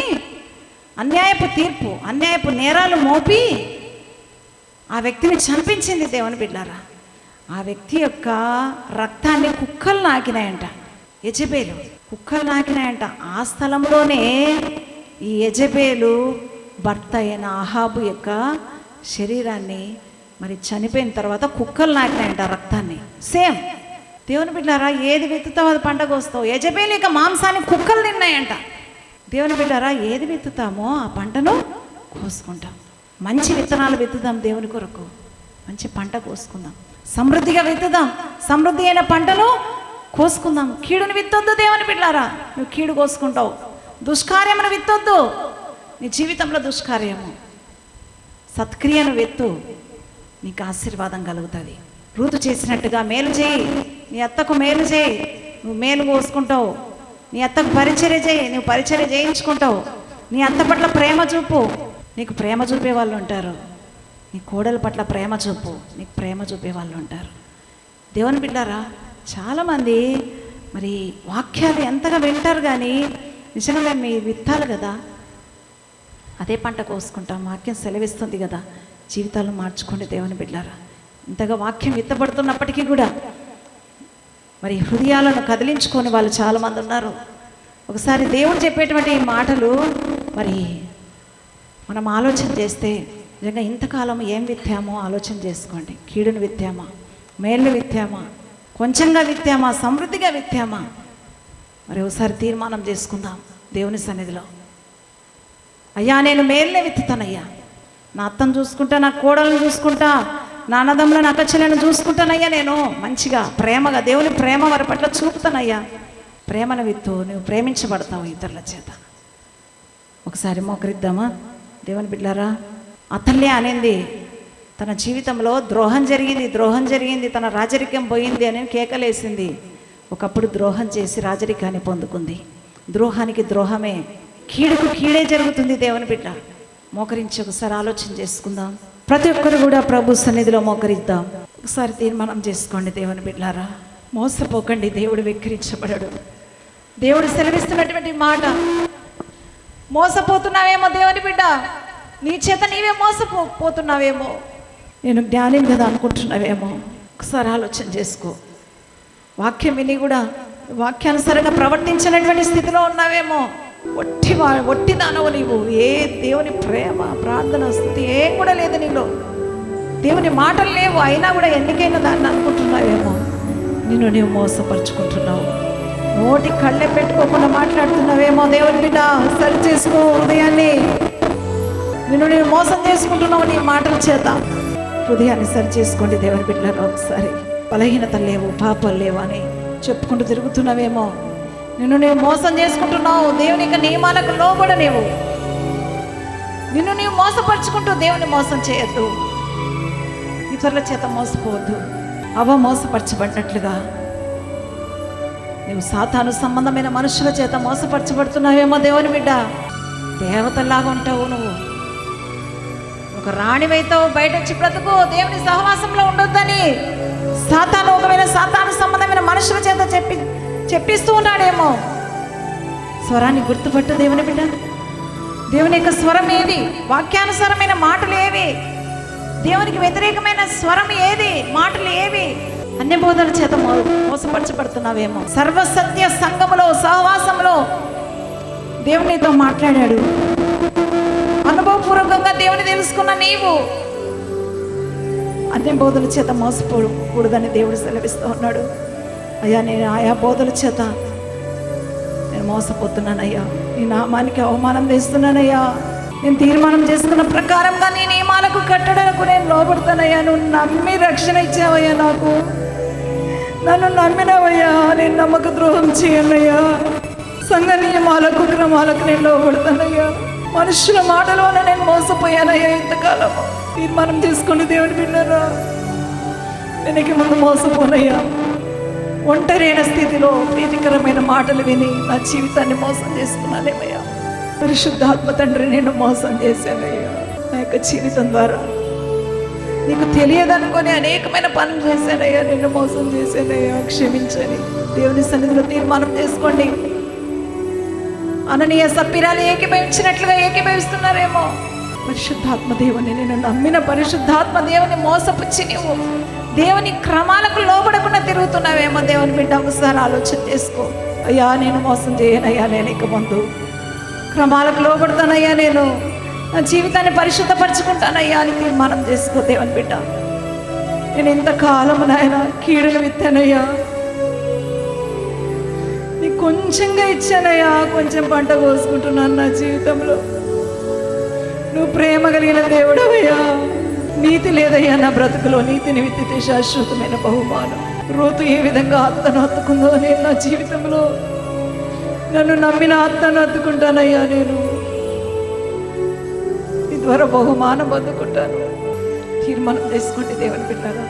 S1: అన్యాయపు తీర్పు, అన్యాయపు నేరాలు మోపి ఆ వ్యక్తిని చంపించింది. దేవుని బిడ్డలారా, ఆ వ్యక్తి యొక్క రక్తాన్ని కుక్కలు నాకినాయంట. యెజెబెలు కుక్కలు నాకినాయంట. ఆ స్థలంలోనే ఈ యెజెబెలు భర్త అయిన అహాబు యొక్క శరీరాన్ని మరి చనిపోయిన తర్వాత కుక్కలు నాకినాయంట రక్తాన్ని. సేమ్ దేవుని బిడ్డలారా, ఏది విత్తుతావు అది పంట కోస్తావు. యెజెబెలు యొక్క మాంసాన్ని కుక్కలు తిన్నాయంట. దేవుని బిడ్డలారా, ఏది విత్తుతామో ఆ పంటను కోసుకుంటాం. మంచి విత్తనాలు విత్తుదాం, దేవుని కొరకు మంచి పంట కోసుకుందాం. సమృద్ధిగా విత్తుదాం, సమృద్ధి అయిన పంటలు కోసుకుందాం. కీడుని విత్తొద్దు దేవుని బిడ్డలారా, నువ్వు కీడు కోసుకుంటావు. దుష్కార్యమును విత్తొద్దు, నీ జీవితంలో దుష్కార్యము. సత్క్రియను విత్తు, నీకు ఆశీర్వాదం కలుగుతుంది. రూతు చేసినట్టుగా మేలు చేయి, నీ అత్తకు మేలు చేయి, నువ్వు మేలు కోసుకుంటావు. నీ అత్తకు పరిచర్య చేయి, నువ్వు పరిచర్య చేయించుకుంటావు. నీ అత్త పట్ల ప్రేమ చూపు, నీకు ప్రేమ చూపే వాళ్ళు ఉంటారు. నీ కోడల పట్ల ప్రేమ చూపు, నీకు ప్రేమ చూపే వాళ్ళు ఉంటారు. దేవుని బిడ్డారా, చాలామంది మరి వాక్యాలు ఎంతగా వింటారు కానీ నిజంగా మేము మీ విత్తాలు కదా, అదే పంట కోసుకుంటాం. వాక్యం సెలవిస్తుంది కదా, జీవితాలు మార్చుకోండి దేవుని బిడ్డారా. ఇంతగా వాక్యం విత్తబడుతున్నప్పటికీ కూడా మరి హృదయాలను కదిలించుకొని వాళ్ళు చాలామంది ఉన్నారు. ఒకసారి దేవుడు చెప్పేటువంటి ఈ మాటలు మరి మనం ఆలోచన చేస్తే నిజంగా ఇంతకాలం ఏం విత్తామో ఆలోచన చేసుకోండి. కీడును విత్తామా, మేళ్ళు విత్తామా, కొంచెంగా విత్తామా, సమృద్ధిగా విత్తామా? మరి ఒకసారి తీర్మానం చేసుకుందాం దేవుని సన్నిధిలో. అయ్యా, నేను మేలునే విత్తుతానయ్యా, నా అత్తను చూసుకుంటా, నా కోడలను చూసుకుంటా, నా అన్నదమ్ములను అక్కచెల్లెలను చూసుకుంటానయ్యా. నేను మంచిగా ప్రేమగా దేవుని ప్రేమ వారి పట్ల చూపుతానయ్యా. ప్రేమను విత్తు, నువ్వు ప్రేమించబడతావు ఇతరుల చేత. ఒకసారి మోకరిద్దామా దేవుని బిడ్డలారా. అతల్య అనేది తన జీవితంలో ద్రోహం జరిగింది, తన రాజరికం పోయింది అని కేకలేసింది. ఒకప్పుడు ద్రోహం చేసి రాజరికాన్ని పొందుకుంది. ద్రోహానికి ద్రోహమే, కీడుకు కీడే జరుగుతుంది. దేవుని బిడ్డ మోకరించి ఒకసారి ఆలోచన చేసుకుందాం. ప్రతి ఒక్కరు కూడా ప్రభు సన్నిధిలో మోకరిద్దాం. ఒకసారి తీర్మానం చేసుకోండి దేవుని బిడ్డలారా. మోసపోకండి, దేవుడు వెక్కిరించబడడు. దేవుడు సెలవిస్తున్నటువంటి మాట, మోసపోతున్నావేమో దేవుని బిడ్డ, నీ చేత నీవే మోసపోతున్నావేమో, నేను జ్ఞానం కదా అనుకుంటున్నావేమో. ఒకసారి ఆలోచన చేసుకో. వాక్యం విని కూడా వాక్యానుసారంగా ప్రవర్తించినటువంటి స్థితిలో ఉన్నావేమో. ఒట్టి దానవు నీవు. ఏ దేవుని ప్రేమ, ప్రార్థన, స్థుతి ఏం కూడా లేదు నీలో. దేవుని మాటలు లేవు, అయినా కూడా ఎన్నికైన దాన్ని అనుకుంటున్నావేమో. నిన్ను నీవు మోసపరుచుకుంటున్నావు. నోటి కళ్ళే పెట్టుకోకుండా మాట్లాడుతున్నావేమో. దేవుని బిడ్డ సరి చేసుకో హృదయాన్ని. నిన్ను నీవు మోసం చేసుకుంటున్నావు నీ మాటల చేత. హృదయాన్ని సరి చేసుకోండి దేవుని బిడ్డలారా. ఒకసారి బలహీనతలు లేవు, పాపాలు లేవు అని చెప్పుకుంటూ తిరుగుతున్నావేమో. నిన్ను నీవు మోసం చేసుకుంటున్నావు. దేవుని యొక్క నియమాలకు లోబడనేవు. నిన్ను నీవు మోసపరుచుకుంటూ దేవుని మోసం చేయొద్దు. ఇతరుల చేత మోసపోవద్దు. మోసపరచబడినట్లుగా నువ్వు సాతాను సంబంధమైన మనుషుల చేత మోసపరచబడుతున్నావేమో. దేవుని బిడ్డ, దేవతల్లాగా ఉంటావు నువ్వు. ఒక రాణివైతావు, బయట వచ్చి బ్రతుకు, దేవుని సహవాసంలో ఉండొద్దని సాతాను ఒకవేళ సాతాను సంబంధమైన మనుషుల చేత చెప్పిస్తూ ఉన్నాడేమో. స్వరాన్ని గుర్తుపట్టు దేవుని బిడ్డ. దేవుని యొక్క స్వరం ఏది? వాక్యానుసారమైన మాటలు ఏవి? దేవునికి వ్యతిరేకమైన స్వరం ఏది? మాటలు ఏవి? అన్య బోధల చేత మోసపరచబడుతున్నావేమో. సర్వసత్య సంఘములో, సహవాసంలో దేవునితో మాట్లాడాడు. అనుభవపూర్వకంగా దేవుని తెలుసుకున్న నీవు అన్య బోధల చేత మోసపోకూడదని దేవుడు సెలవిస్తూ ఉన్నాడు. అయ్యా, నేను ఆయా బోధల చేత
S2: మోసపోతున్నానయ్యా, నీ నామానికి అవమానం తెస్తున్నానయ్యా. నేను తీర్మానం చేసుకున్న ప్రకారంగా నీ నియమాలకు కట్టడలకు నేను లోపడతానయ్యా. నువ్వు నమ్మి రక్షణ ఇచ్చావయ్యా, నాకు నన్ను నమ్మినవయ్యా. నేను నమ్మక ద్రోహం చేయనయ్యా. సంఘ నియమాలకు క్రమాలకు నేను లోపడతానయ్యా. మనుషుల మాటలోనే నేను మోసపోయానయ్యా. ఇంతకాలం తీర్మానం చేసుకుని దేవుని బిడ్డరా, నేను ఇక ముందు మోసపోనయ్యా. ఒంటరైన స్థితిలో ప్రీతికరమైన మాటలు విని నా జీవితాన్ని మోసం చేసుకున్నానేమయ్యా. పరిశుద్ధాత్మ తండ్రి, నేను మోసం చేశానయ్యా. నా యొక్క జీవితం ద్వారా నీకు తెలియదనుకొని అనేకమైన పనులు చేశానయ్యా. నిన్ను మోసం చేశానయ్యా, క్షమించని దేవుని సన్నిధిలో తీర్మానం చేసుకోండి. అననీయ సప్పిరాలు ఏకీభవించినట్లుగా ఏకీభవిస్తున్నారేమో. పరిశుద్ధాత్మ దేవుని, నేను నమ్మిన పరిశుద్ధాత్మ దేవుని మోసపుచ్చి నీవు దేవుని క్రమాలకు లోబడకుండా తిరుగుతున్నావేమో. దేవుని బిడ్డ, ఒకసారి ఆలోచన చేసుకో. అయ్యా, నేను మోసం చేయనయ్యా. నేను ఇక ముందు క్రమాలకు లోబడతానయ్యా. నేను నా జీవితాన్ని పరిశుద్ధపరచుకుంటానయ్యా అని తీర్మానం చేసుకో. దేవుని బిడ్డ, నేను ఇంతకాలం నాయన కీడులు విత్తానయ్యా. నీకు కొంచెంగా ఇచ్చానయ్యా. కొంచెం పంట కోసుకుంటున్నాను నా జీవితంలో. నువ్వు ప్రేమ కలిగిన దేవుడవయ్యా. నీతి లేదయ్యా నా బ్రతుకులో. నీతిని విత్తితే శాశ్వతమైన బహుమానం. రూతు ఏ విధంగా ఆత్మను హత్తుకుందో, నేను నా జీవితంలో నన్ను నమ్మిన ఆత్మను హత్తుకుంటానయ్యా. నేను నీ ద్వారా బహుమానం పొందుకుంటాను. తీర్మానం చేసుకోండి దేవుని బిడ్డలారా.